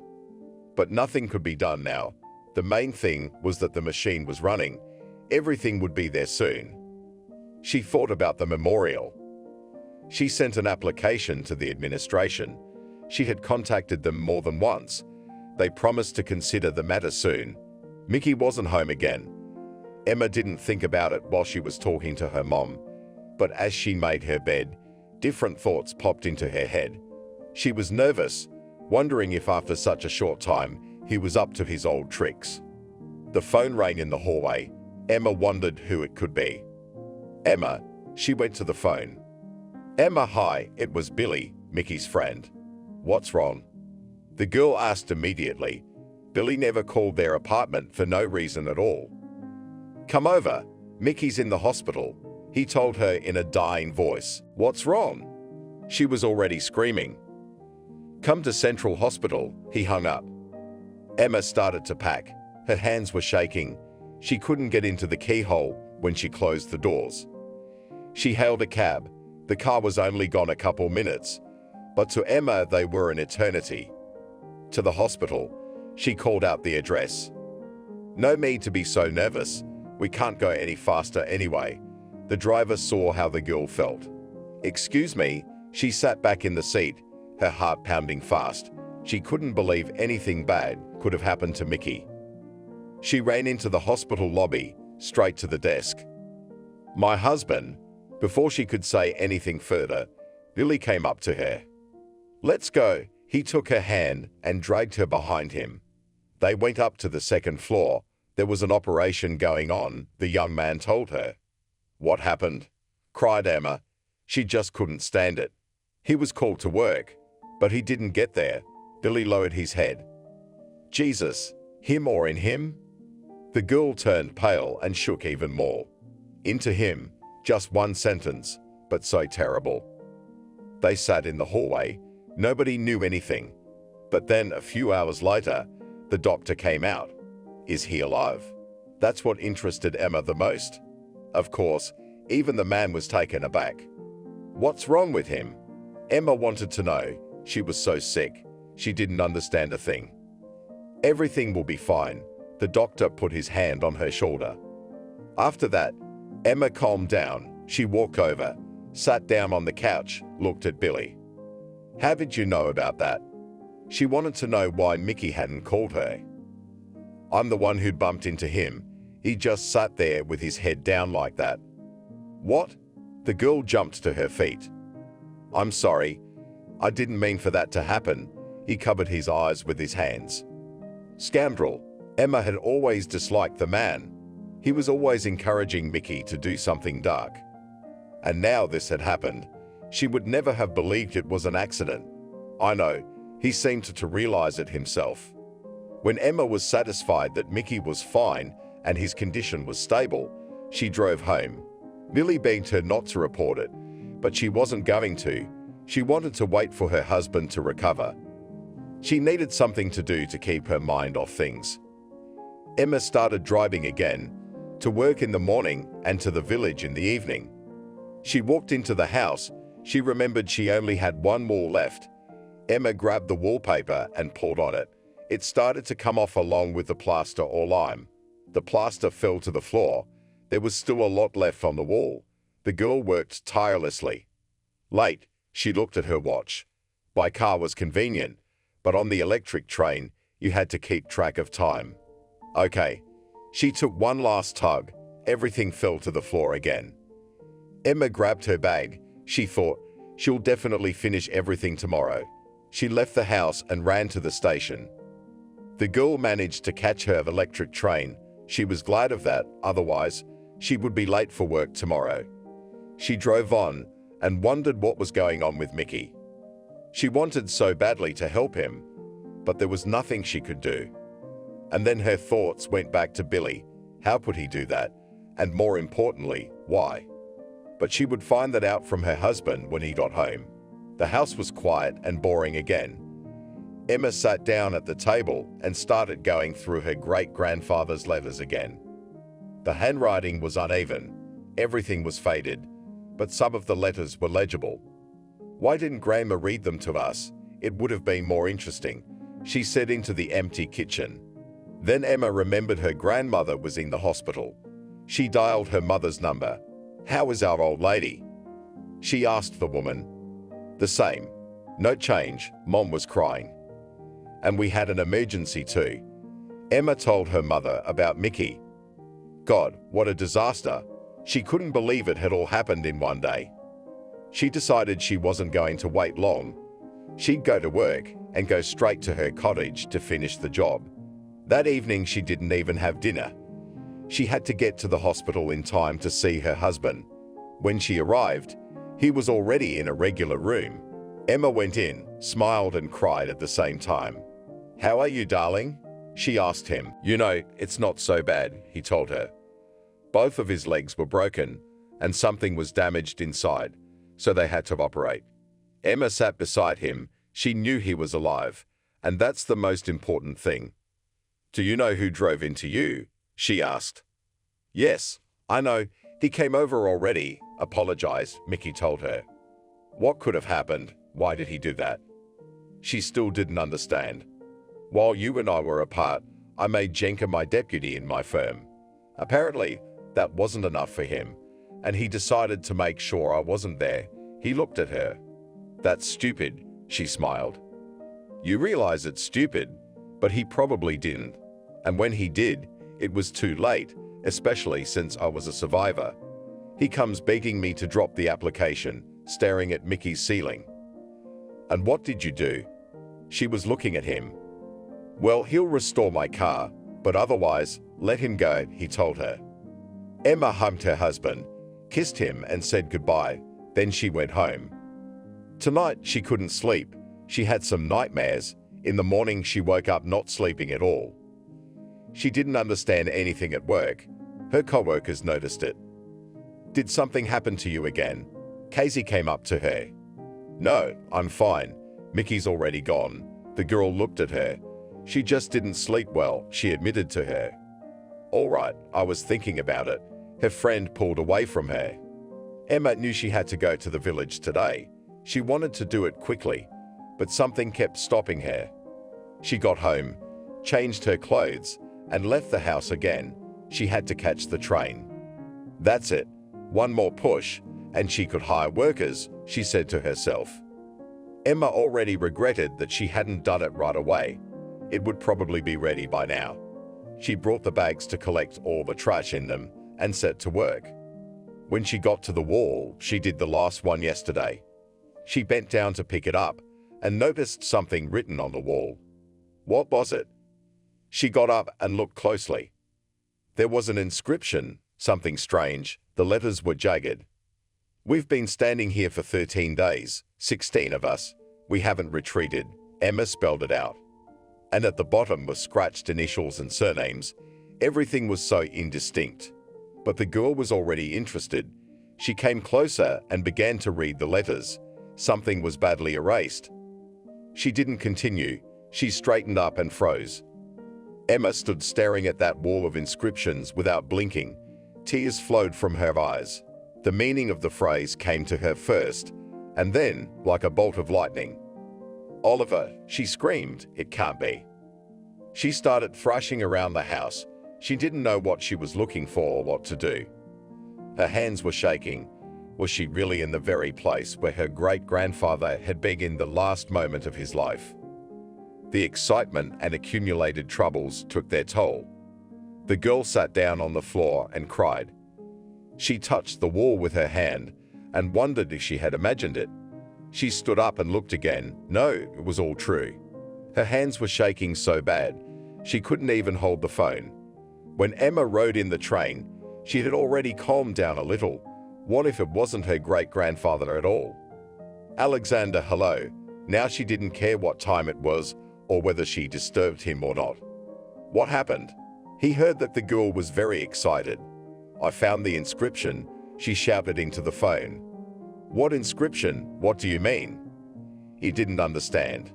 But nothing could be done now. The main thing was that the machine was running. Everything would be there soon. She thought about the memorial. She sent an application to the administration. She had contacted them more than once. They promised to consider the matter soon. Mickey wasn't home again. Emma didn't think about it while she was talking to her mom, but as she made her bed, different thoughts popped into her head. She was nervous, wondering if after such a short time, he was up to his old tricks. The phone rang in the hallway. Emma wondered who it could be. Emma, she went to the phone. Emma, hi, it was Billy, Mickey's friend. What's wrong? The girl asked immediately. Billy never called their apartment for no reason at all. Come over. "Mickey's in the hospital," he told her in a dying voice. "What's wrong?" She was already screaming. "Come to Central Hospital," he hung up. Emma started to pack. Her hands were shaking. She couldn't get into the keyhole when she closed the doors. She hailed a cab. The car was only gone a couple minutes, but to Emma they were an eternity. To the hospital, she called out the address. "No need to be so nervous. We can't go any faster anyway." The driver saw how the girl felt. "Excuse me," she sat back in the seat, her heart pounding fast. She couldn't believe anything bad could have happened to Mickey. She ran into the hospital lobby, straight to the desk. "My husband." Before she could say anything further, Billy came up to her. "Let's go." He took her hand and dragged her behind him. They went up to the second floor. There was an operation going on, the young man told her. "What happened?" cried Emma. She just couldn't stand it. "He was called to work, but he didn't get there." Billy lowered his head. "Jesus, him or in him?" The girl turned pale and shook even more. "Into him." Just one sentence, but so terrible. They sat in the hallway. Nobody knew anything. But then, a few hours later, the doctor came out. Is he alive? That's what interested Emma the most. Of course, even the man was taken aback. What's wrong with him? Emma wanted to know. She was so sick. She didn't understand a thing. Everything will be fine. The doctor put his hand on her shoulder. After that, Emma calmed down. She walked over, sat down on the couch, looked at Billy. "How did you know about that?" She wanted to know why Mickey hadn't called her. "I'm the one who bumped into him. He just sat there with his head down like that." "What?" The girl jumped to her feet. "I'm sorry. I didn't mean for that to happen." He covered his eyes with his hands. Scoundrel. Emma had always disliked the man. He was always encouraging Mickey to do something dark. And now this had happened. She would never have believed it was an accident. I know, he seemed to realize it himself. When Emma was satisfied that Mickey was fine and his condition was stable, she drove home. Billy begged her not to report it, but she wasn't going to. She wanted to wait for her husband to recover. She needed something to do to keep her mind off things. Emma started driving again, to work in the morning and to the village in the evening. She walked into the house. She remembered she only had one wall left. Emma grabbed the wallpaper and pulled on it. It started to come off along with the plaster or lime. The plaster fell to the floor. There was still a lot left on the wall. The girl worked tirelessly. Late, she looked at her watch. By car was convenient, but on the electric train, you had to keep track of time. Okay. She took one last tug. Everything fell to the floor again. Emma grabbed her bag. She thought, she'll definitely finish everything tomorrow. She left the house and ran to the station. The girl managed to catch her electric train. She was glad of that, otherwise, she would be late for work tomorrow. She drove on and wondered what was going on with Mickey. She wanted so badly to help him, but there was nothing she could do. And then her thoughts went back to Billy. How could he do that? And more importantly, why? But she would find that out from her husband when he got home. The house was quiet and boring again. Emma sat down at the table and started going through her great-grandfather's letters again. The handwriting was uneven. Everything was faded, but some of the letters were legible. Why didn't Grandma read them to us? It would have been more interesting, she said into the empty kitchen. Then Emma remembered her grandmother was in the hospital. She dialed her mother's number. "How is our old lady?" she asked the woman. "The same. No change," Mom was crying. "And we had an emergency too." Emma told her mother about Mickey. God, what a disaster. She couldn't believe it had all happened in one day. She decided she wasn't going to wait long. She'd go to work and go straight to her cottage to finish the job. That evening she didn't even have dinner. She had to get to the hospital in time to see her husband. When she arrived, he was already in a regular room. Emma went in, smiled and cried at the same time. "How are you, darling?" she asked him. "You know, it's not so bad," he told her. Both of his legs were broken, and something was damaged inside, so they had to operate. Emma sat beside him. She knew he was alive, and that's the most important thing. "Do you know who drove into you?" she asked. "Yes, I know. He came over already," apologized, Mickey told her. What could have happened? Why did he do that? She still didn't understand. "While you and I were apart, I made Jenka my deputy in my firm. Apparently, that wasn't enough for him, and he decided to make sure I wasn't there." He looked at her. "That's stupid," she smiled. "You realize it's stupid, but he probably didn't. And when he did, it was too late, especially since I was a survivor. He comes begging me to drop the application, staring at Mickey's ceiling." "And what did you do?" She was looking at him. "Well, he'll restore my car, but otherwise, let him go," he told her. Emma hugged her husband, kissed him, and said goodbye. Then she went home. Tonight, she couldn't sleep. She had some nightmares. In the morning, she woke up not sleeping at all. She didn't understand anything at work. Her co-workers noticed it. "Did something happen to you again?" Casey came up to her. "No, I'm fine. Mickey's already gone." The girl looked at her. "She just didn't sleep well," she admitted to her. "All right, I was thinking about it." Her friend pulled away from her. Emma knew she had to go to the village today. She wanted to do it quickly, but something kept stopping her. She got home, changed her clothes, and left the house again. She had to catch the train. "That's it. One more push, and she could hire workers," she said to herself. Emma already regretted that she hadn't done it right away. It would probably be ready by now. She brought the bags to collect all the trash in them and set to work. When she got to the wall, she did the last one yesterday. She bent down to pick it up and noticed something written on the wall. What was it? She got up and looked closely. There was an inscription, something strange. The letters were jagged. "We've been standing here for 13 days, 16 of us. We haven't retreated," Emma spelled it out. And at the bottom were scratched initials and surnames. Everything was so indistinct. But the girl was already interested. She came closer and began to read the letters. Something was badly erased. She didn't continue. She straightened up and froze. Emma stood staring at that wall of inscriptions without blinking. Tears flowed from her eyes. The meaning of the phrase came to her first, and then, like a bolt of lightning. "Oliver," she screamed, "it can't be." She started thrashing around the house. She didn't know what she was looking for or what to do. Her hands were shaking. Was she really in the very place where her great-grandfather had been in the last moment of his life? The excitement and accumulated troubles took their toll. The girl sat down on the floor and cried. She touched the wall with her hand and wondered if she had imagined it. She stood up and looked again. No, it was all true. Her hands were shaking so bad, she couldn't even hold the phone. When Emma rode in the train, she had already calmed down a little. What if it wasn't her great-grandfather at all? "Alexander, hello." Now she didn't care what time it was or whether she disturbed him or not. What happened? He heard that the girl was very excited. "I found the inscription," she shouted into the phone. "What inscription? What do you mean?" He didn't understand.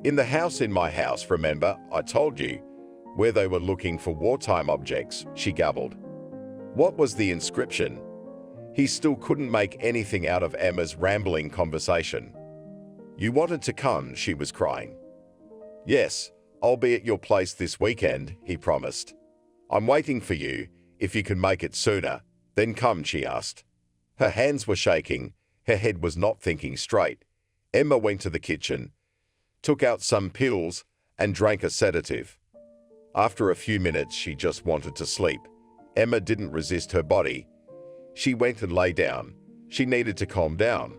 "In the house in my house, remember? I told you. Where they were looking for wartime objects," she gabbled. What was the inscription? He still couldn't make anything out of Emma's rambling conversation. "You wanted to come," she was crying. "Yes, I'll be at your place this weekend," he promised. "I'm waiting for you. If you can make it sooner, then come," she asked. Her hands were shaking. Her head was not thinking straight. Emma went to the kitchen, took out some pills, and drank a sedative. After a few minutes, she just wanted to sleep. Emma didn't resist her body. She went and lay down. She needed to calm down.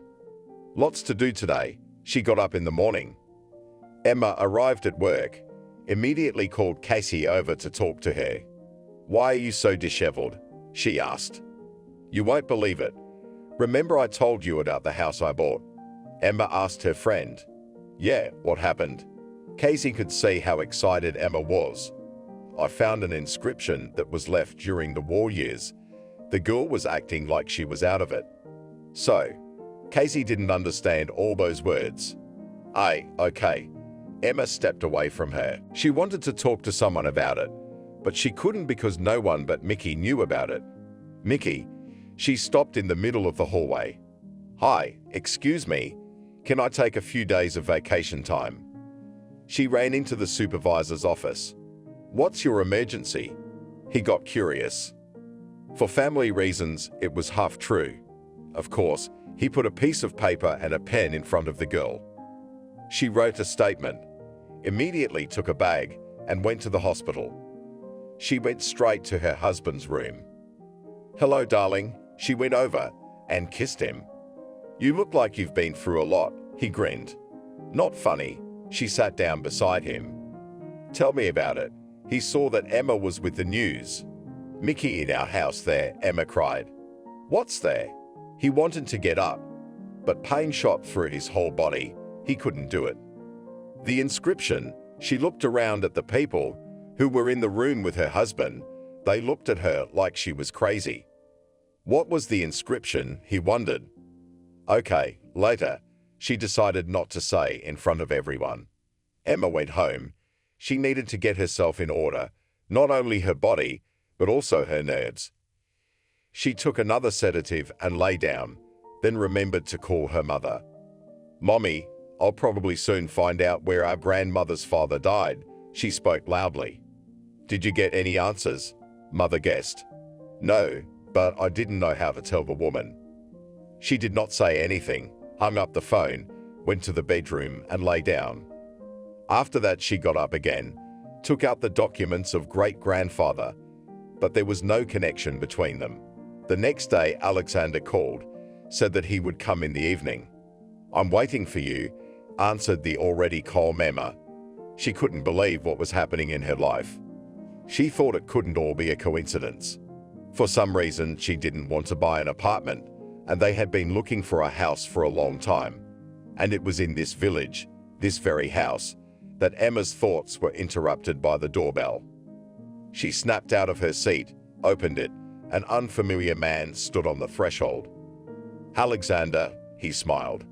Lots to do today. She got up in the morning. Emma arrived at work, immediately called Casey over to talk to her. "Why are you so disheveled?" she asked. "You won't believe it. Remember I told you about the house I bought?" Emma asked her friend. "Yeah, what happened?" Casey could see how excited Emma was. I found an inscription that was left during the war years. The girl was acting like she was out of it. So, Casey didn't understand all those words. Okay. Emma stepped away from her. She wanted to talk to someone about it, but she couldn't because no one but Mickey knew about it. Mickey, she stopped in the middle of the hallway. Hi, excuse me, can I take a few days of vacation time? She ran into the supervisor's office. What's your emergency? He got curious. For family reasons, it was half true. Of course, he put a piece of paper and a pen in front of the girl. She wrote a statement, immediately took a bag, and went to the hospital. She went straight to her husband's room. Hello, darling. She went over and kissed him. You look like you've been through a lot, he grinned. Not funny. She sat down beside him. Tell me about it. He saw that Emma was with the news. Mickey in our house there, Emma cried. What's there? He wanted to get up, but pain shot through his whole body. He couldn't do it. The inscription, she looked around at the people who were in the room with her husband. They looked at her like she was crazy. What was the inscription, he wondered. Okay, later, she decided not to say in front of everyone. Emma went home. She needed to get herself in order, not only her body, but also her nerves. She took another sedative and lay down, then remembered to call her mother. Mommy, I'll probably soon find out where our grandmother's father died, she spoke loudly. Did you get any answers? Mother guessed. No, but I didn't know how to tell the woman. She did not say anything, hung up the phone, went to the bedroom and lay down. After that she got up again, took out the documents of great-grandfather, but there was no connection between them. The next day Alexander called, said that he would come in the evening. I'm waiting for you, answered the already calm Emma. She couldn't believe what was happening in her life. She thought it couldn't all be a coincidence. For some reason, she didn't want to buy an apartment, and they had been looking for a house for a long time. And it was in this village, this very house, that Emma's thoughts were interrupted by the doorbell. She snapped out of her seat, opened it. An unfamiliar man stood on the threshold. Alexander, he smiled.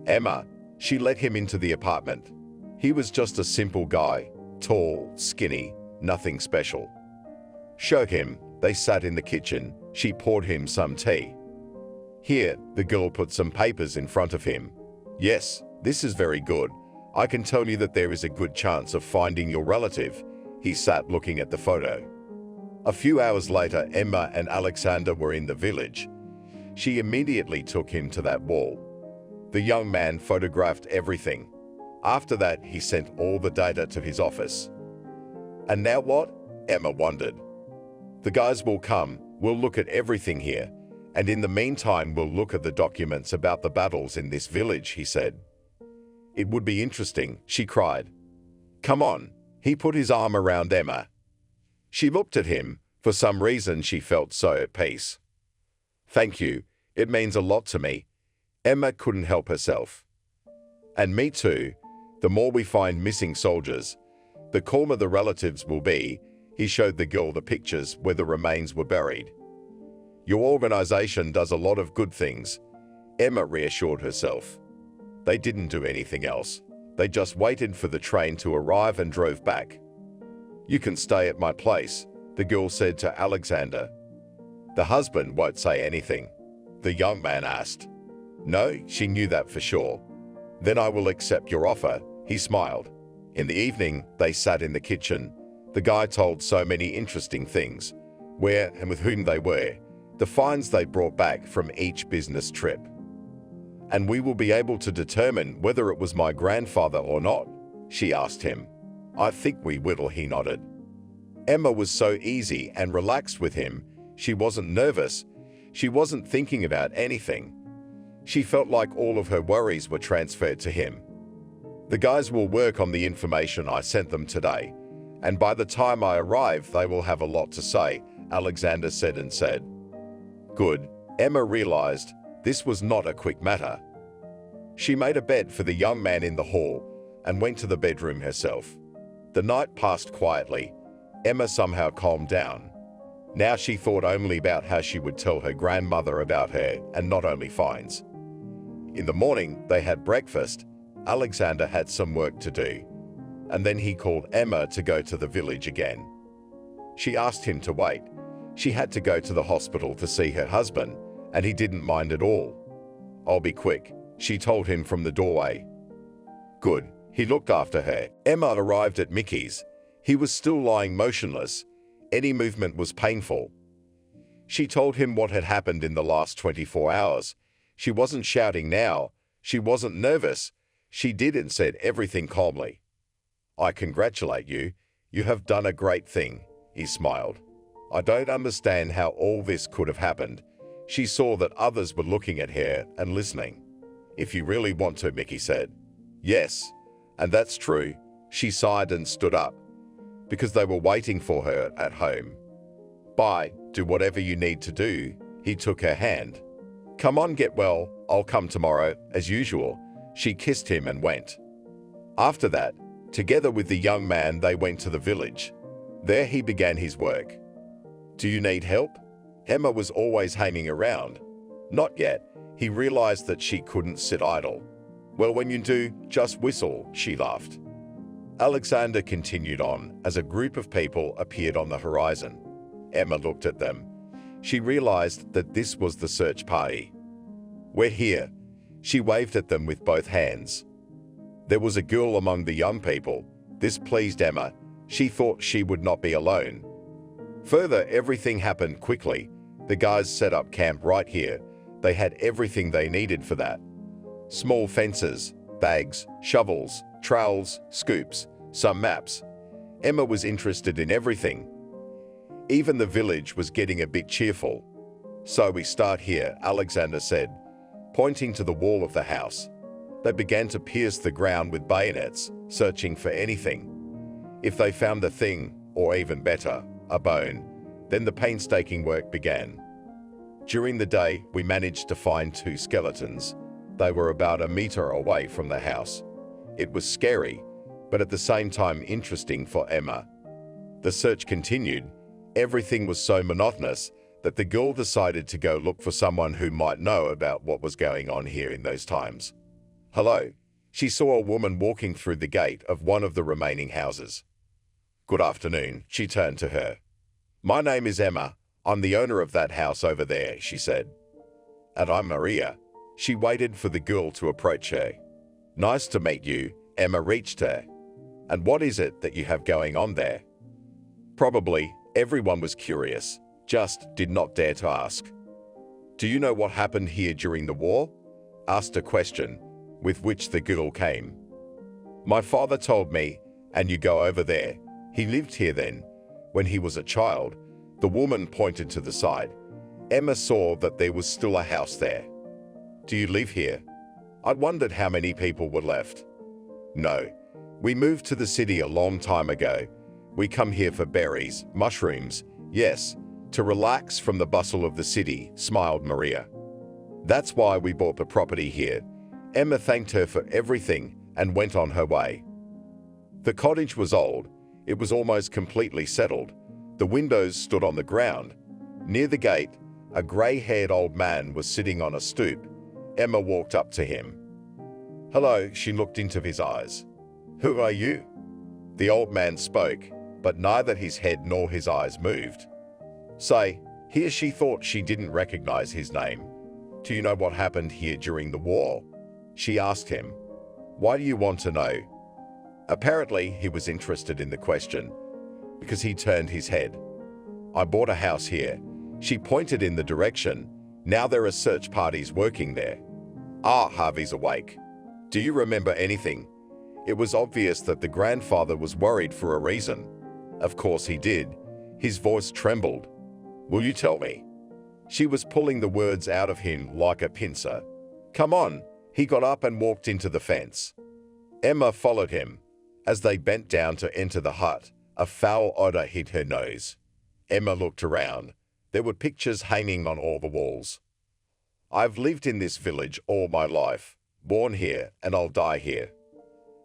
Emma, she let him into the apartment. He was just a simple guy, tall, skinny, nothing special. Show him. They sat in the kitchen. She poured him some tea. Here, the girl put some papers in front of him. Yes, this is very good. I can tell you that there is a good chance of finding your relative. He sat looking at the photo. A few hours later, Emma and Alexander were in the village. She immediately took him to that wall. The young man photographed everything. After that, he sent all the data to his office. And now what? Emma wondered. The guys will come, we'll look at everything here, and in the meantime we'll look at the documents about the battles in this village, he said. It would be interesting, she cried. Come on. He put his arm around Emma. She looked at him. For some reason, she felt so at peace. Thank you. It means a lot to me. Emma couldn't help herself. And me too. The more we find missing soldiers, the calmer the relatives will be. He showed the girl the pictures where the remains were buried. Your organization does a lot of good things, Emma reassured herself. They didn't do anything else. They just waited for the train to arrive and drove back. You can stay at my place, the girl said to Alexander. The husband won't say anything, the young man asked. No, she knew that for sure. Then I will accept your offer, he smiled. In the evening, they sat in the kitchen. The guy told so many interesting things, where and with whom they were, the finds they brought back from each business trip. And we will be able to determine whether it was my grandfather or not, she asked him. I think we will, he nodded. Emma was so easy and relaxed with him. She wasn't nervous. She wasn't thinking about anything. She felt like all of her worries were transferred to him. The guys will work on the information I sent them today, and by the time I arrive, they will have a lot to say, Alexander said and said. Good. Emma realized this was not a quick matter. She made a bed for the young man in the hall and went to the bedroom herself. The night passed quietly. Emma somehow calmed down. Now she thought only about how she would tell her grandmother about her and not only fines. In the morning, they had breakfast. Alexander had some work to do, and then he called Emma to go to the village again. She asked him to wait. She had to go to the hospital to see her husband, and he didn't mind at all. "I'll be quick," she told him from the doorway. Good. He looked after her. Emma arrived at Mickey's. He was still lying motionless. Any movement was painful. She told him what had happened in the last 24 hours. She wasn't shouting now. She wasn't nervous. She did and said everything calmly. "I congratulate you. You have done a great thing," he smiled. "I don't understand how all this could have happened." She saw that others were looking at her and listening. "If you really want to," Mickey said. "Yes, and that's true." She sighed and stood up, because they were waiting for her at home. "Bye, do whatever you need to do." He took her hand. "Come on, get well. I'll come tomorrow, as usual." She kissed him and went. After that, together with the young man, they went to the village. There he began his work. "Do you need help?" Emma was always hanging around. "Not yet." He realized that she couldn't sit idle. "Well, when you do, just whistle," she laughed. Alexander continued on as a group of people appeared on the horizon. Emma looked at them. She realized that this was the search party. "We're here." She waved at them with both hands. There was a girl among the young people. This pleased Emma. She thought she would not be alone. Further, everything happened quickly. The guys set up camp right here. They had everything they needed for that. Small fences, bags, shovels, trowels, scoops, some maps. Emma was interested in everything. Even the village was getting a bit cheerful. "So we start here," Alexander said, pointing to the wall of the house. They began to pierce the ground with bayonets, searching for anything. If they found a thing, or even better, a bone, then the painstaking work began. During the day, we managed to find 2 skeletons. They were about a meter away from the house. It was scary, but at the same time interesting for Emma. The search continued. Everything was so monotonous that the girl decided to go look for someone who might know about what was going on here in those times. "Hello." She saw a woman walking through the gate of one of the remaining houses. "Good afternoon." She turned to her. "My name is Emma. I'm the owner of that house over there," she said. "And I'm Maria." She waited for the girl to approach her. "Nice to meet you." Emma reached her. "And what is it that you have going on there?" Probably everyone was curious, just did not dare to ask. "Do you know what happened here during the war?" asked a question, with which the girl came. "My father told me, and you go over there. He lived here then, when he was a child." The woman pointed to the side. Emma saw that there was still a house there. "Do you live here?" I'd wondered how many people were left. "No. We moved to the city a long time ago. We come here for berries, mushrooms, yes, to relax from the bustle of the city," smiled Maria. "That's why we bought the property here." Emma thanked her for everything and went on her way. The cottage was old. It was almost completely settled. The windows stood on the ground. Near the gate, a grey-haired old man was sitting on a stoop. Emma walked up to him. "Hello," she looked into his eyes. "Who are you?" The old man spoke, but neither his head nor his eyes moved. "Say," here she thought she didn't recognize his name. "Do you know what happened here during the war?" She asked him. "Why do you want to know?" Apparently, he was interested in the question, because he turned his head. "I bought a house here." She pointed in the direction. "Now there are search parties working there." "Ah, Harvey's awake. Do you remember anything?" It was obvious that the grandfather was worried for a reason. Of course he did. His voice trembled. "Will you tell me?" She was pulling the words out of him like a pincer. "Come on." He got up and walked into the fence. Emma followed him. As they bent down to enter the hut, a foul odor hit her nose. Emma looked around. There were pictures hanging on all the walls. "I've lived in this village all my life, born here, and I'll die here.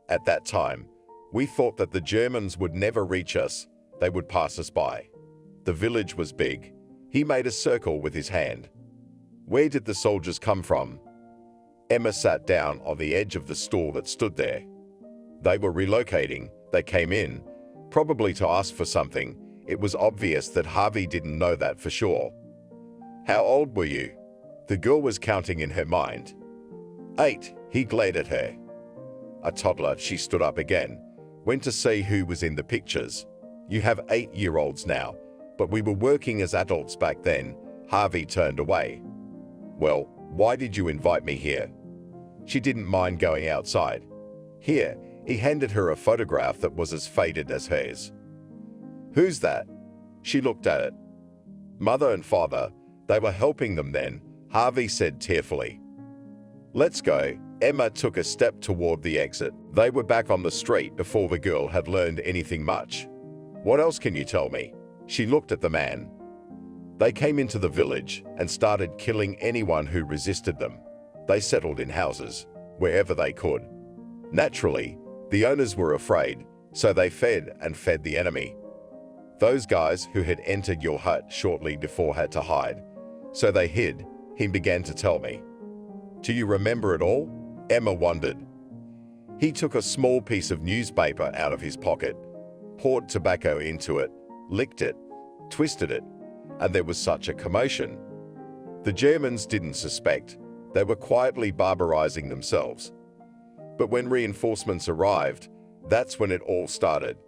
At that time, we thought that the Germans would never reach us, they would pass us by. The village was big. He made a circle with his hand. Where did the soldiers come from? Emma sat down on the edge of the stool that stood there. They were relocating. They came in, probably to ask for something. It was obvious that Harvey didn't know that for sure. How old were you? The girl was counting in her mind. 8, he glared at her. A toddler, she stood up again, went to see who was in the pictures. You have 8-year-olds now, but we were working as adults back then. Harvey turned away. Well, why did you invite me here? She didn't mind going outside. Here, he handed her a photograph that was as faded as hers. Who's that? She looked at it. Mother and father, they were helping them then, Harvey said tearfully. Let's go. Emma took a step toward the exit. They were back on the street before the girl had learned anything much. What else can you tell me? She looked at the man. They came into the village and started killing anyone who resisted them. They settled in houses, wherever they could. Naturally, the owners were afraid, so they fed the enemy. Those guys who had entered your hut shortly before had to hide, so they hid, he began to tell me. Do you remember it all? Emma wondered. He took a small piece of newspaper out of his pocket, poured tobacco into it, licked it, twisted it, and there was such a commotion. The Germans didn't suspect. They were quietly barbarizing themselves. But when reinforcements arrived, that's when it all started.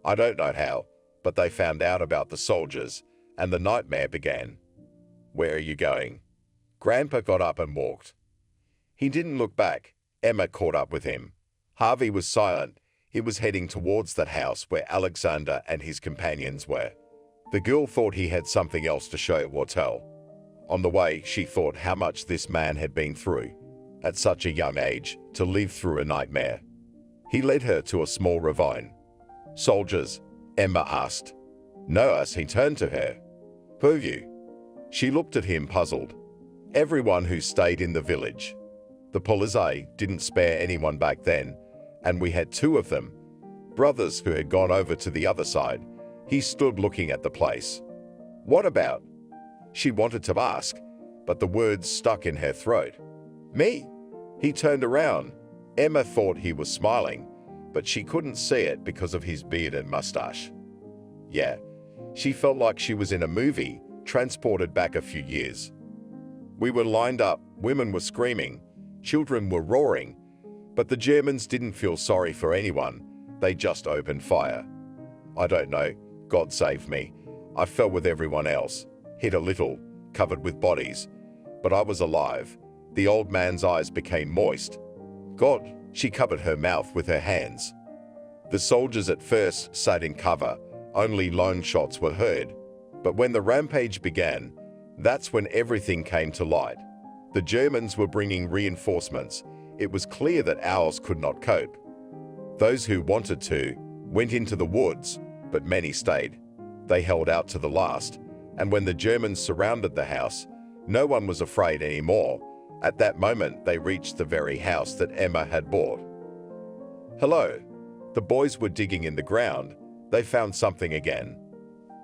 I don't know how, but they found out about the soldiers, and the nightmare began. Where are you going? Grandpa got up and walked. He didn't look back. Emma caught up with him. Harvey was silent. He was heading towards that house where Alexander and his companions were. The girl thought he had something else to show or tell. On the way, she thought how much this man had been through, at such a young age, to live through a nightmare. He led her to a small ravine. Soldiers? Emma asked. Know us, he turned to her. Who are you? She looked at him puzzled. Everyone who stayed in the village. The police didn't spare anyone back then, and we had 2 of them, brothers who had gone over to the other side. He stood looking at the place. What about? She wanted to ask, but the words stuck in her throat. Me? He turned around. Emma thought he was smiling, but she couldn't see it because of his beard and mustache. Yeah, she felt like she was in a movie, transported back a few years. We were lined up, women were screaming, children were roaring, but the Germans didn't feel sorry for anyone. They just opened fire. I don't know. God saved me. I fell with everyone else, hit a little, covered with bodies, but I was alive. The old man's eyes became moist. God, she covered her mouth with her hands. The soldiers at first sat in cover. Only lone shots were heard. But when the rampage began, that's when everything came to light. The Germans were bringing reinforcements. It was clear that ours could not cope. Those who wanted to went into the woods, but many stayed. They held out to the last, and when the Germans surrounded the house, no one was afraid anymore. At that moment, they reached the very house that Emma had bought. Hello. The boys were digging in the ground. They found something again.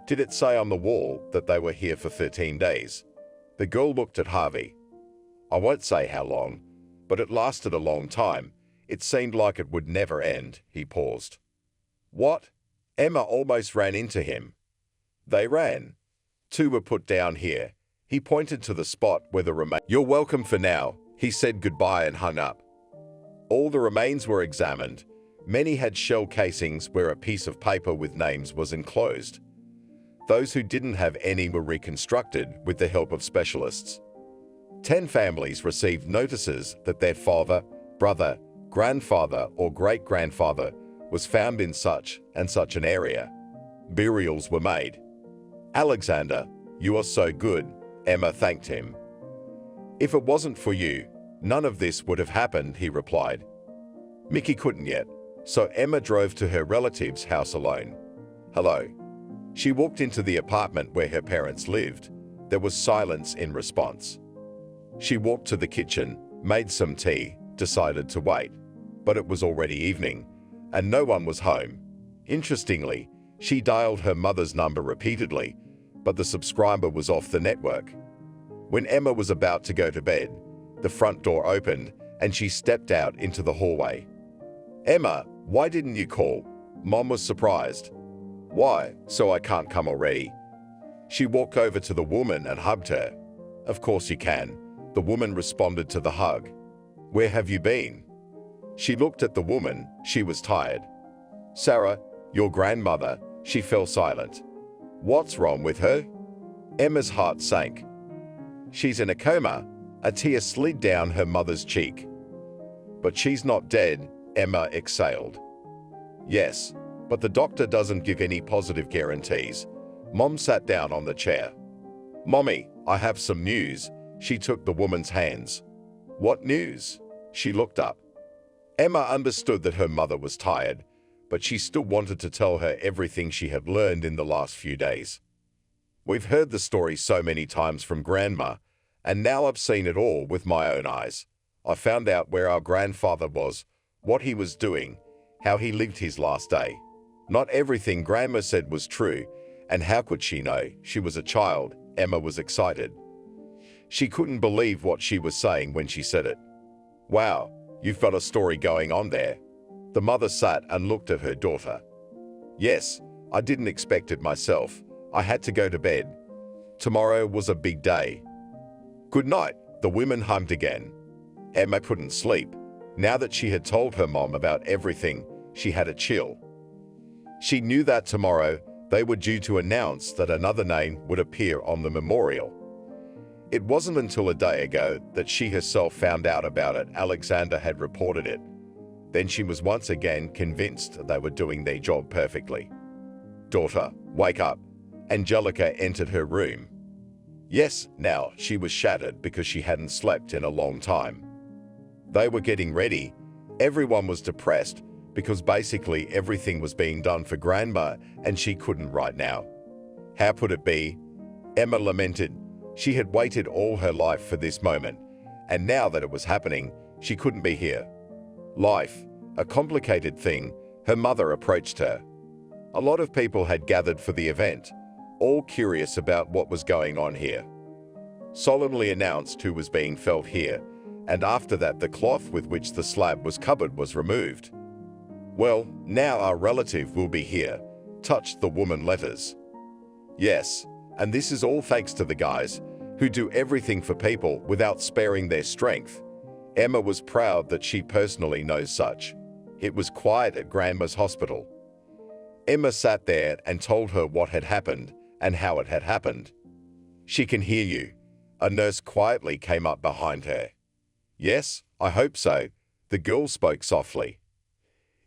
Did it say on the wall that they were here for 13 days? The girl looked at Harvey. I won't say how long, but it lasted a long time. It seemed like it would never end. He paused. What? Emma almost ran into him. They ran. 2 were put down here. He pointed to the spot where the remains. You're welcome for now. He said goodbye and hung up. All the remains were examined. Many had shell casings where a piece of paper with names was enclosed. Those who didn't have any were reconstructed with the help of specialists. 10 families received notices that their father, brother, grandfather, or great-grandfather was found in such and such an area. Burials were made. Alexander, you are so good, Emma thanked him. If it wasn't for you, none of this would have happened, he replied. Mickey couldn't yet, so Emma drove to her relative's house alone. Hello. She walked into the apartment where her parents lived. There was silence in response. She walked to the kitchen, made some tea, decided to wait. But it was already evening, and no one was home. Interestingly, She dialed her mother's number repeatedly, but the subscriber was off the network. When Emma was about to go to bed, the front door opened and she stepped out into the hallway. "Emma, why didn't you call?" Mom was surprised. "Why, so I can't come already?" She walked over to the woman and hugged her. "Of course you can," the woman responded to the hug. "Where have you been?" She looked at the woman. She was tired. "Sarah, your grandmother," she fell silent. "What's wrong with her?" Emma's heart sank. "She's in a coma." A tear slid down her mother's cheek. "But she's not dead," Emma exhaled. "Yes, but the doctor doesn't give any positive guarantees." Mom sat down on the chair. "Mommy, I have some news." She took the woman's hands. "What news?" She looked up. Emma understood that her mother was tired, but she still wanted to tell her everything she had learned in the last few days. "We've heard the story so many times from Grandma, and now I've seen it all with my own eyes. I found out where our grandfather was, what he was doing, how he lived his last day. Not everything Grandma said was true, and how could she know? She was a child." Emma was excited. She couldn't believe what she was saying when she said it. "Wow, you've got a story going on there." The mother sat and looked at her daughter. "Yes, I didn't expect it myself. I had to go to bed. Tomorrow was a big day." "Good night," the women hummed again. Emma couldn't sleep. Now that she had told her mom about everything, she had a chill. She knew that tomorrow they were due to announce that another name would appear on the memorial. It wasn't until a day ago that she herself found out about it. Alexander had reported it. Then she was once again convinced they were doing their job perfectly. "Daughter, wake up." Angelica entered her room. Yes, now she was shattered because she hadn't slept in a long time. They were getting ready. Everyone was depressed because basically everything was being done for Grandma and she couldn't right now. How could it be? Emma lamented. She had waited all her life for this moment, and now that it was happening, she couldn't be here. Life, a complicated thing. Her mother approached her. A lot of people had gathered for the event, all curious about what was going on here. Solemnly announced who was being felt here, and after that the cloth with which the slab was covered was removed. "Well, now our relative will be here," touched the woman letters. "Yes, and this is all thanks to the guys who do everything for people without sparing their strength." Emma was proud that she personally knows such. It was quiet at Grandma's hospital. Emma sat there and told her what had happened and how it had happened. "She can hear you." A nurse quietly came up behind her. "Yes, I hope so," the girl spoke softly.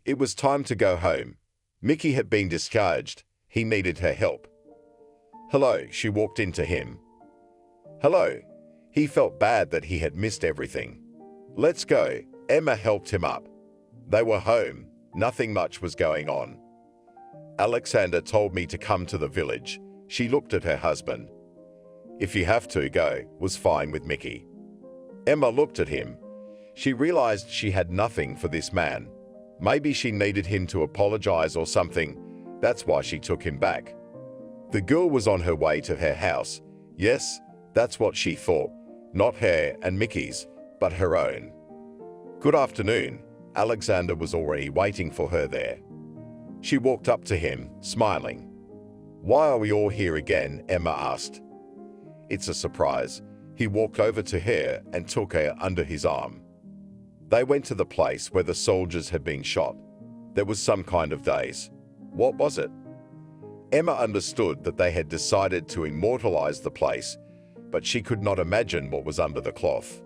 It was time to go home. Mickey had been discharged. He needed her help. "Hello," she walked into him. "Hello." He felt bad that he had missed everything. "Let's go." Emma helped him up. They were home. Nothing much was going on. "Alexander told me to come to the village." She looked at her husband. "If you have to go," was fine with Mickey. Emma looked at him. She realized she had nothing for this man. Maybe she needed him to apologize or something. That's why she took him back. The girl was on her way to her house. Yes, that's what she thought. Not her and Mickey's, but her own. "Good afternoon." Alexander was already waiting for her there. She walked up to him, smiling. "Why are we all here again?" Emma asked. "It's a surprise." He walked over to her and took her under his arm. They went to the place where the soldiers had been shot. There was some kind of daze. What was it? Emma understood that they had decided to immortalize the place, but she could not imagine what was under the cloth.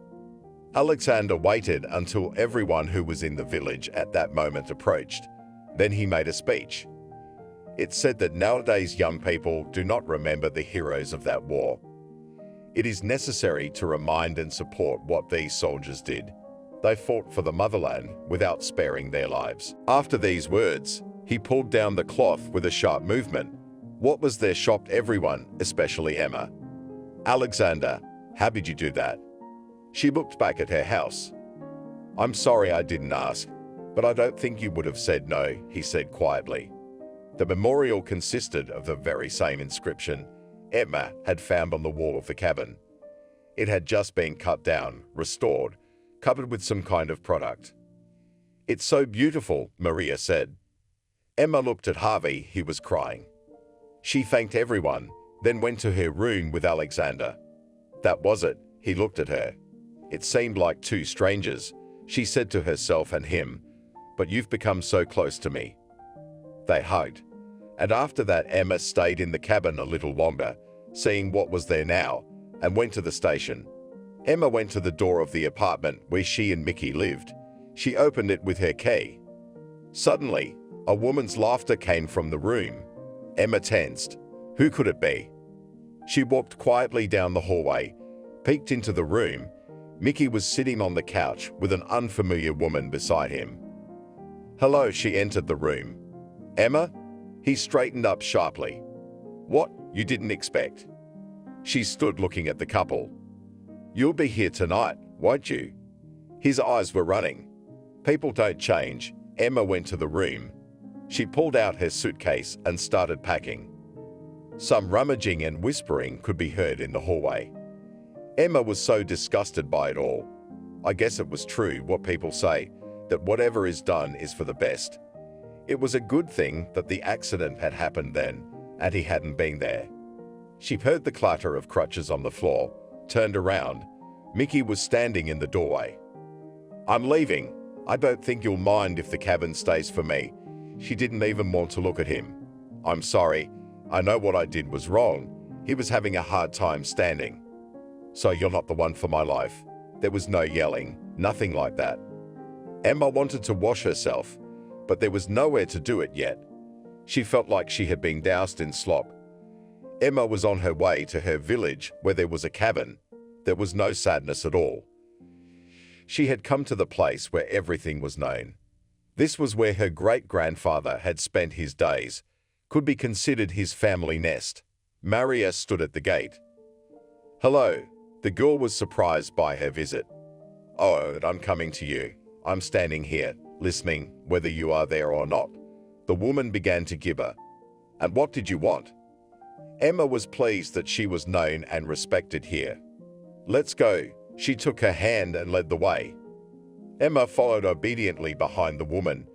Alexander waited until everyone who was in the village at that moment approached. Then he made a speech. It said that nowadays young people do not remember the heroes of that war. It is necessary to remind and support what these soldiers did. They fought for the motherland without sparing their lives. After these words, he pulled down the cloth with a sharp movement. What was there shocked everyone, especially Emma. "Alexander, how did you do that?" She looked back at her house. "I'm sorry I didn't ask, but I don't think you would have said no," he said quietly. The memorial consisted of the very same inscription Emma had found on the wall of the cabin. It had just been cut down, restored, covered with some kind of product. "It's so beautiful," Maria said. Emma looked at Harvey, he was crying. She thanked everyone, then went to her room with Alexander. That was it, he looked at her. It seemed like two strangers, she said to herself and him, but you've become so close to me. They hugged, and after that Emma stayed in the cabin a little longer, seeing what was there now, and went to the station. Emma went to the door of the apartment where she and Mickey lived. She opened it with her key. Suddenly, a woman's laughter came from the room. Emma tensed. Who could it be? She walked quietly down the hallway, peeked into the room. Mickey was sitting on the couch with an unfamiliar woman beside him. "Hello," she entered the room. "Emma?" He straightened up sharply. "What, you didn't expect?" She stood looking at the couple. "You'll be here tonight, won't you?" His eyes were running. People don't change. Emma went to the room. She pulled out her suitcase and started packing. Some rummaging and whispering could be heard in the hallway. Emma was so disgusted by it all. I guess it was true what people say, that whatever is done is for the best. It was a good thing that the accident had happened then, and he hadn't been there. She heard the clatter of crutches on the floor, turned around. Mickey was standing in the doorway. "I'm leaving. I don't think you'll mind if the cabin stays for me." She didn't even want to look at him. "I'm sorry. I know what I did was wrong." He was having a hard time standing. "So you're not the one for my life." There was no yelling, nothing like that. Emma wanted to wash herself, but there was nowhere to do it yet. She felt like she had been doused in slop. Emma was on her way to her village where there was a cabin. There was no sadness at all. She had come to the place where everything was known. This was where her great-grandfather had spent his days, could be considered his family nest. Maria stood at the gate. "Hello." The girl was surprised by her visit. "Oh, I'm coming to you. I'm standing here, listening, whether you are there or not." The woman began to gibber. "And what did you want?" Emma was pleased that she was known and respected here. "Let's go." She took her hand and led the way. Emma followed obediently behind the woman.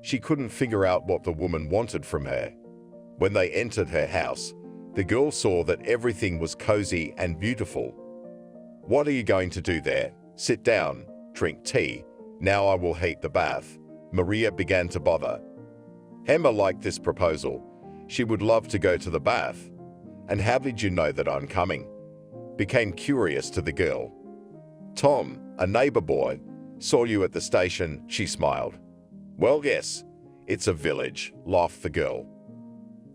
She couldn't figure out what the woman wanted from her. When they entered her house, the girl saw that everything was cozy and beautiful. "What are you going to do there? Sit down, drink tea. Now I will heat the bath." Maria began to bother. Emma liked this proposal. She would love to go to the bath. "And how did you know that I'm coming?" Became curious to the girl. "Tom, a neighbor boy, saw you at the station," she smiled. "Well, yes, it's a village," laughed the girl.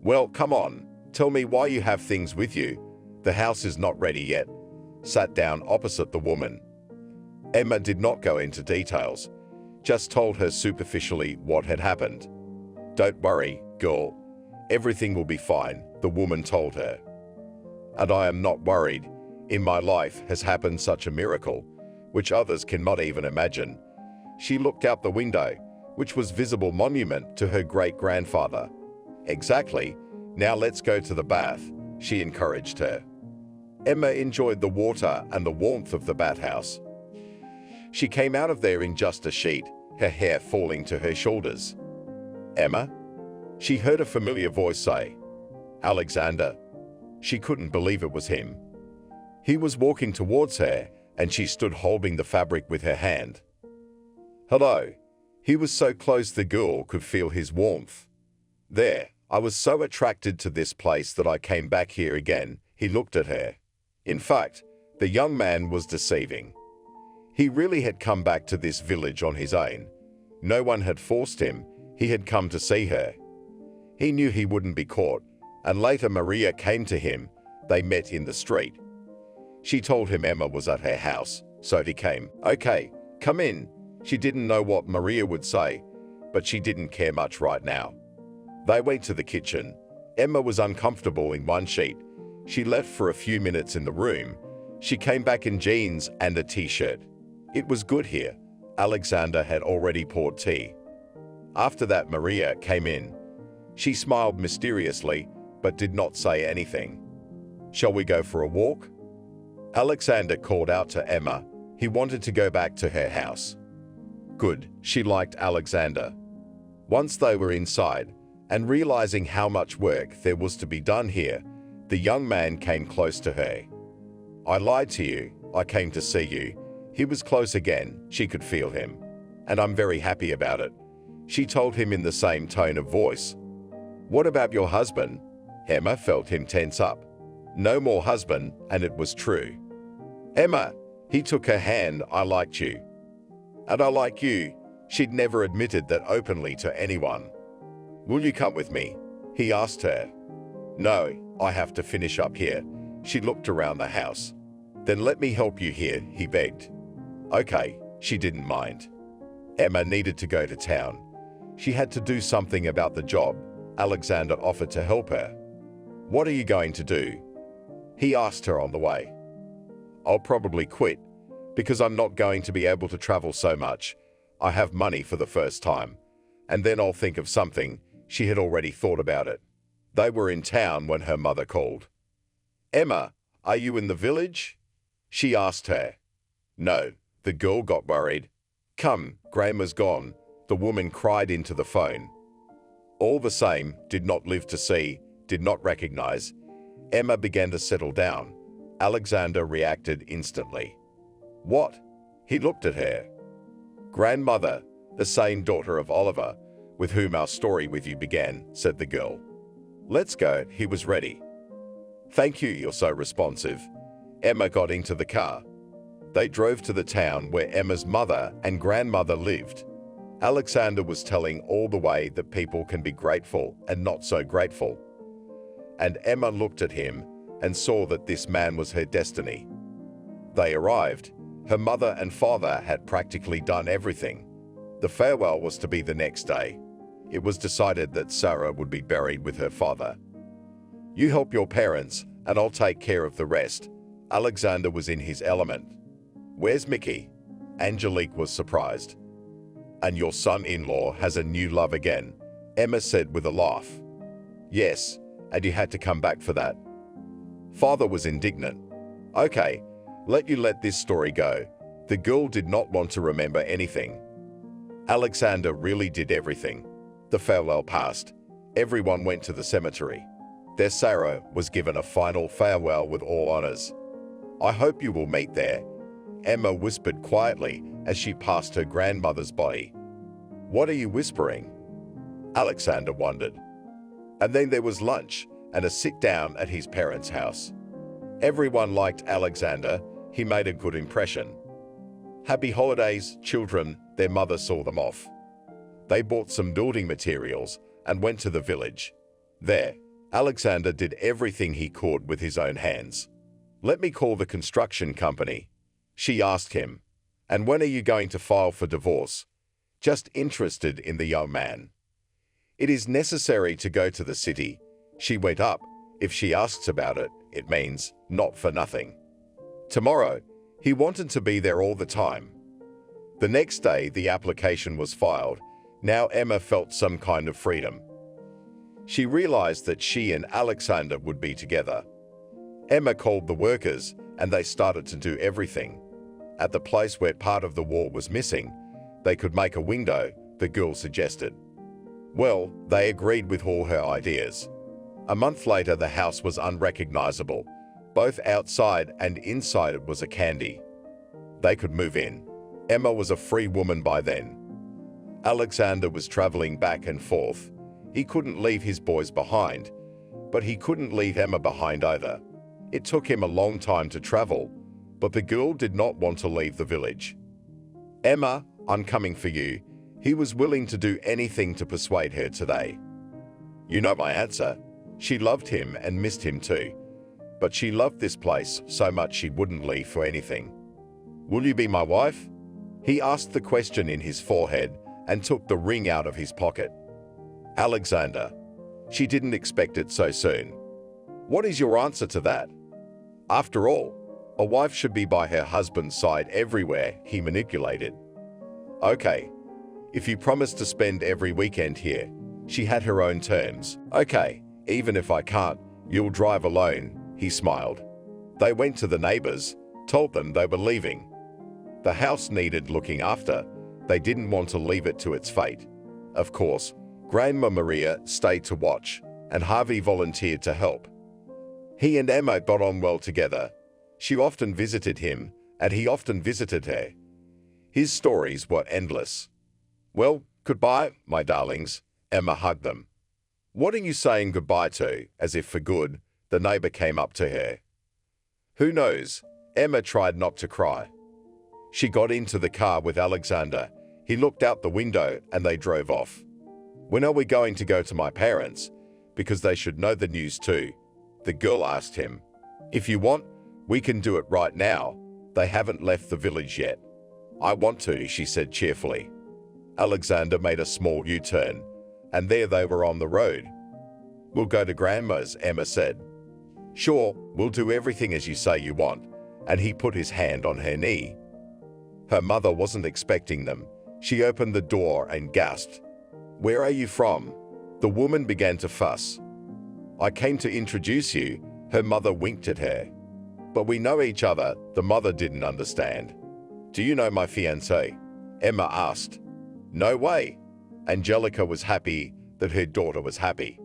"Well, come on, tell me why you have things with you. The house is not ready yet." Sat down opposite the woman. Emma did not go into details, just told her superficially what had happened. "Don't worry, girl. Everything will be fine," the woman told her. "And I am not worried. In my life has happened such a miracle, which others cannot even imagine." She looked out the window, which was visible monument to her great-grandfather. "Exactly. Now let's go to the bath," she encouraged her. Emma enjoyed the water and the warmth of the bathhouse. She came out of there in just a sheet, her hair falling to her shoulders. "Emma?" She heard a familiar voice say. "Alexander." She couldn't believe it was him. He was walking towards her, and she stood holding the fabric with her hand. "Hello." He was so close the girl could feel his warmth. "There, I was so attracted to this place that I came back here again." He looked at her. In fact, the young man was deceiving. He really had come back to this village on his own. No one had forced him. He had come to see her. He knew he wouldn't be caught, and later Maria came to him. They met in the street. She told him Emma was at her house, so he came. "Okay, come in." She didn't know what Maria would say, but she didn't care much right now. They went to the kitchen. Emma was uncomfortable in one sheet. She left for a few minutes in the room. She came back in jeans and a t-shirt. It was good here. Alexander had already poured tea. After that, Maria came in. She smiled mysteriously, but did not say anything. "Shall we go for a walk?" Alexander called out to Emma. He wanted to go back to her house. Good, she liked Alexander. Once they were inside, and realizing how much work there was to be done here, the young man came close to her. "I lied to you. I came to see you." He was close again. She could feel him. "And I'm very happy about it," she told him in the same tone of voice. "What about your husband?" Emma felt him tense up. No more husband, and it was true. "Emma," he took her hand, "I liked you." "And I like you." She'd never admitted that openly to anyone. "Will you come with me?" he asked her. "No, I have to finish up here." She looked around the house. "Then let me help you here," he begged. Okay, she didn't mind. Emma needed to go to town. She had to do something about the job. Alexander offered to help her. "What are you going to do?" he asked her on the way. "I'll probably quit, because I'm not going to be able to travel so much. I have money for the first time, and then I'll think of something." She had already thought about it. They were in town when her mother called. "Emma, are you in the village?" she asked her. "No," the girl got worried. "Come, Grandma's gone," the woman cried into the phone. All the same, did not live to see, did not recognize. Emma began to settle down. Alexander reacted instantly. "What?" He looked at her. "Grandmother, the same daughter of Oliver, with whom our story with you began," said the girl. "Let's go." He was ready. "Thank you, you're so responsive." Emma got into the car. They drove to the town where Emma's mother and grandmother lived. Alexander was telling all the way that people can be grateful and not so grateful. And Emma looked at him and saw that this man was her destiny. They arrived. Her mother and father had practically done everything. The farewell was to be the next day. It was decided that Sarah would be buried with her father. "You help your parents, and I'll take care of the rest." Alexander was in his element. "Where's Mickey?" Angelique was surprised. "And your son-in-law has a new love again," Emma said with a laugh. "Yes, and you had to come back for that." Father was indignant. "Okay, let this story go." The girl did not want to remember anything. Alexander really did everything. The farewell passed. Everyone went to the cemetery. Their Sarah was given a final farewell with all honors. "I hope you will meet there," Emma whispered quietly as she passed her grandmother's body. "What are you whispering?" Alexander wondered. And then there was lunch and a sit-down at his parents' house. Everyone liked Alexander. He made a good impression. "Happy holidays, children," their mother saw them off. They bought some building materials and went to the village. There, Alexander did everything he could with his own hands. "Let me call the construction company," she asked him. "And when are you going to file for divorce?" Just interested in the young man. "It is necessary to go to the city." She went up. If she asks about it, it means not for nothing. Tomorrow, he wanted to be there all the time. The next day, the application was filed. Now Emma felt some kind of freedom. She realized that she and Alexander would be together. Emma called the workers, and they started to do everything. At the place where part of the wall was missing, they could make a window, the girl suggested. Well, they agreed with all her ideas. A month later, the house was unrecognizable. Both outside and inside it was a candy. They could move in. Emma was a free woman by then. Alexander was traveling back and forth. He couldn't leave his boys behind, but he couldn't leave Emma behind either. It took him a long time to travel, but the girl did not want to leave the village. "Emma, I'm coming for you." He was willing to do anything to persuade her today. You know my answer. She loved him and missed him too. But she loved this place so much she wouldn't leave for anything. "Will you be my wife?" He asked the question in his forehead and took the ring out of his pocket. Alexander. She didn't expect it so soon. "What is your answer to that?" "After all, a wife should be by her husband's side everywhere," he manipulated. "Okay, if you promise to spend every weekend here, She had her own terms. Okay, even if I can't, you'll drive alone, he smiled. They went to the neighbors, told them they were leaving. The house needed looking after. They didn't want to leave it to its fate. Of course, Grandma Maria stayed to watch, and Harvey volunteered to help. He and Emma got on well together. She often visited him, and he often visited her. His stories were endless. Well, goodbye, my darlings. Emma hugged them. What are you saying goodbye to? As if for good, the neighbor came up to her. Who knows? Emma tried not to cry. She got into the car with Alexander. He looked out the window and they drove off. When are we going to go to my parents? Because they should know the news too. The girl asked him. If you want, we can do it right now. They haven't left the village yet. I want to, she said cheerfully. Alexander made a small U-turn, and there they were on the road. We'll go to Grandma's, Emma said. Sure, we'll do everything as you say you want, and he put his hand on her knee. Her mother wasn't expecting them. She opened the door and gasped. Where are you from? The woman began to fuss. I came to introduce you. Her mother winked at her. But we know each other, the mother didn't understand. Do you know my fiancé? Emma asked. No way. Angelica was happy that her daughter was happy.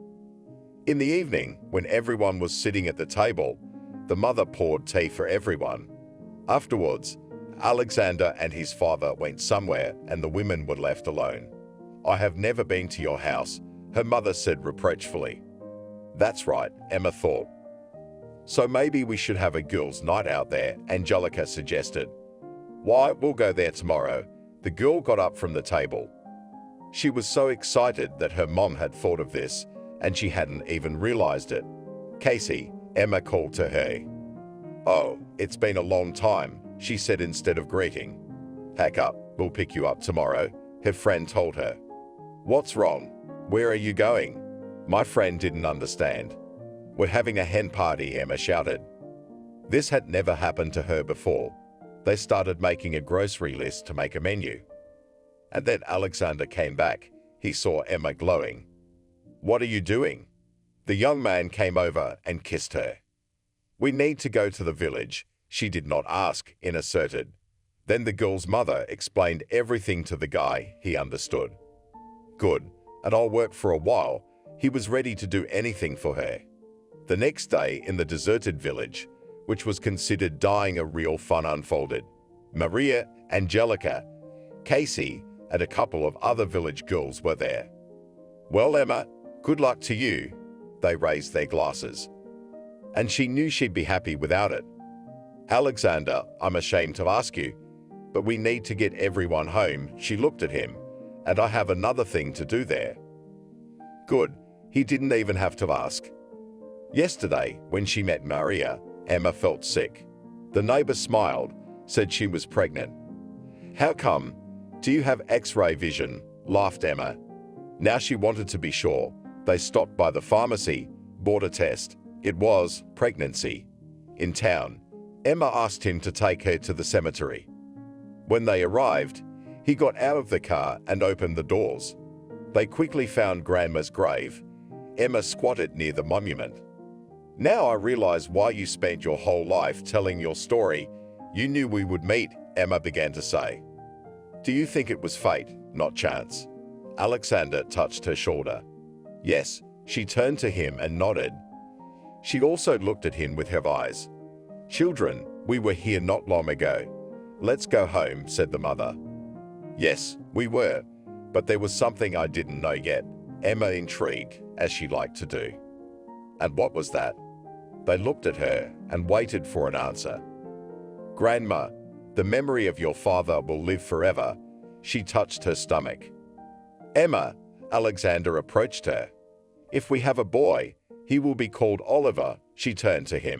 In the evening, when everyone was sitting at the table, the mother poured tea for everyone. Afterwards, Alexander and his father went somewhere and the women were left alone. I have never been to your house, her mother said reproachfully. That's right, Emma thought. So maybe we should have a girls' night out there, Angelica suggested. Why, we'll go there tomorrow. The girl got up from the table. She was so excited that her mom had thought of this, and she hadn't even realized it. Casey, Emma called to her. Oh, it's been a long time, she said instead of greeting. Pack up, we'll pick you up tomorrow, her friend told her. What's wrong? Where are you going? My friend didn't understand. We're having a hen party, Emma shouted. This had never happened to her before. They started making a grocery list to make a menu. And then Alexander came back. He saw Emma glowing. What are you doing? The young man came over and kissed her. We need to go to the village. She did not ask, in asserted. Then the girl's mother explained everything to the guy. He understood. Good, and I'll work for a while. He was ready to do anything for her. The next day, in the deserted village, which was considered dying, a real fun unfolded. Maria, Angelica, Casey, and a couple of other village girls were there. Well, Emma, good luck to you. They raised their glasses. And she knew she'd be happy without it. Alexander, I'm ashamed to ask you, but we need to get everyone home. She looked at him, and I have another thing to do there. Good, he didn't even have to ask. Yesterday, when she met Maria, Emma felt sick. The neighbor smiled, said she was pregnant. How come? Do you have X-ray vision? Laughed Emma. Now she wanted to be sure. They stopped by the pharmacy, bought a test. It was pregnancy. In town, Emma asked him to take her to the cemetery. When they arrived, he got out of the car and opened the doors. They quickly found Grandma's grave. Emma squatted near the monument. Now I realize why you spent your whole life telling your story. You knew we would meet, Emma began to say. Do you think it was fate, not chance? Alexander touched her shoulder. Yes, she turned to him and nodded. She also looked at him with her eyes. Children, we were here not long ago. Let's go home, said the mother. Yes, we were, but there was something I didn't know yet, Emma intrigued, as she liked to do. And what was that? They looked at her and waited for an answer. Grandma, the memory of your father will live forever. She touched her stomach. Emma, Alexander approached her. If we have a boy, he will be called Oliver. She turned to him.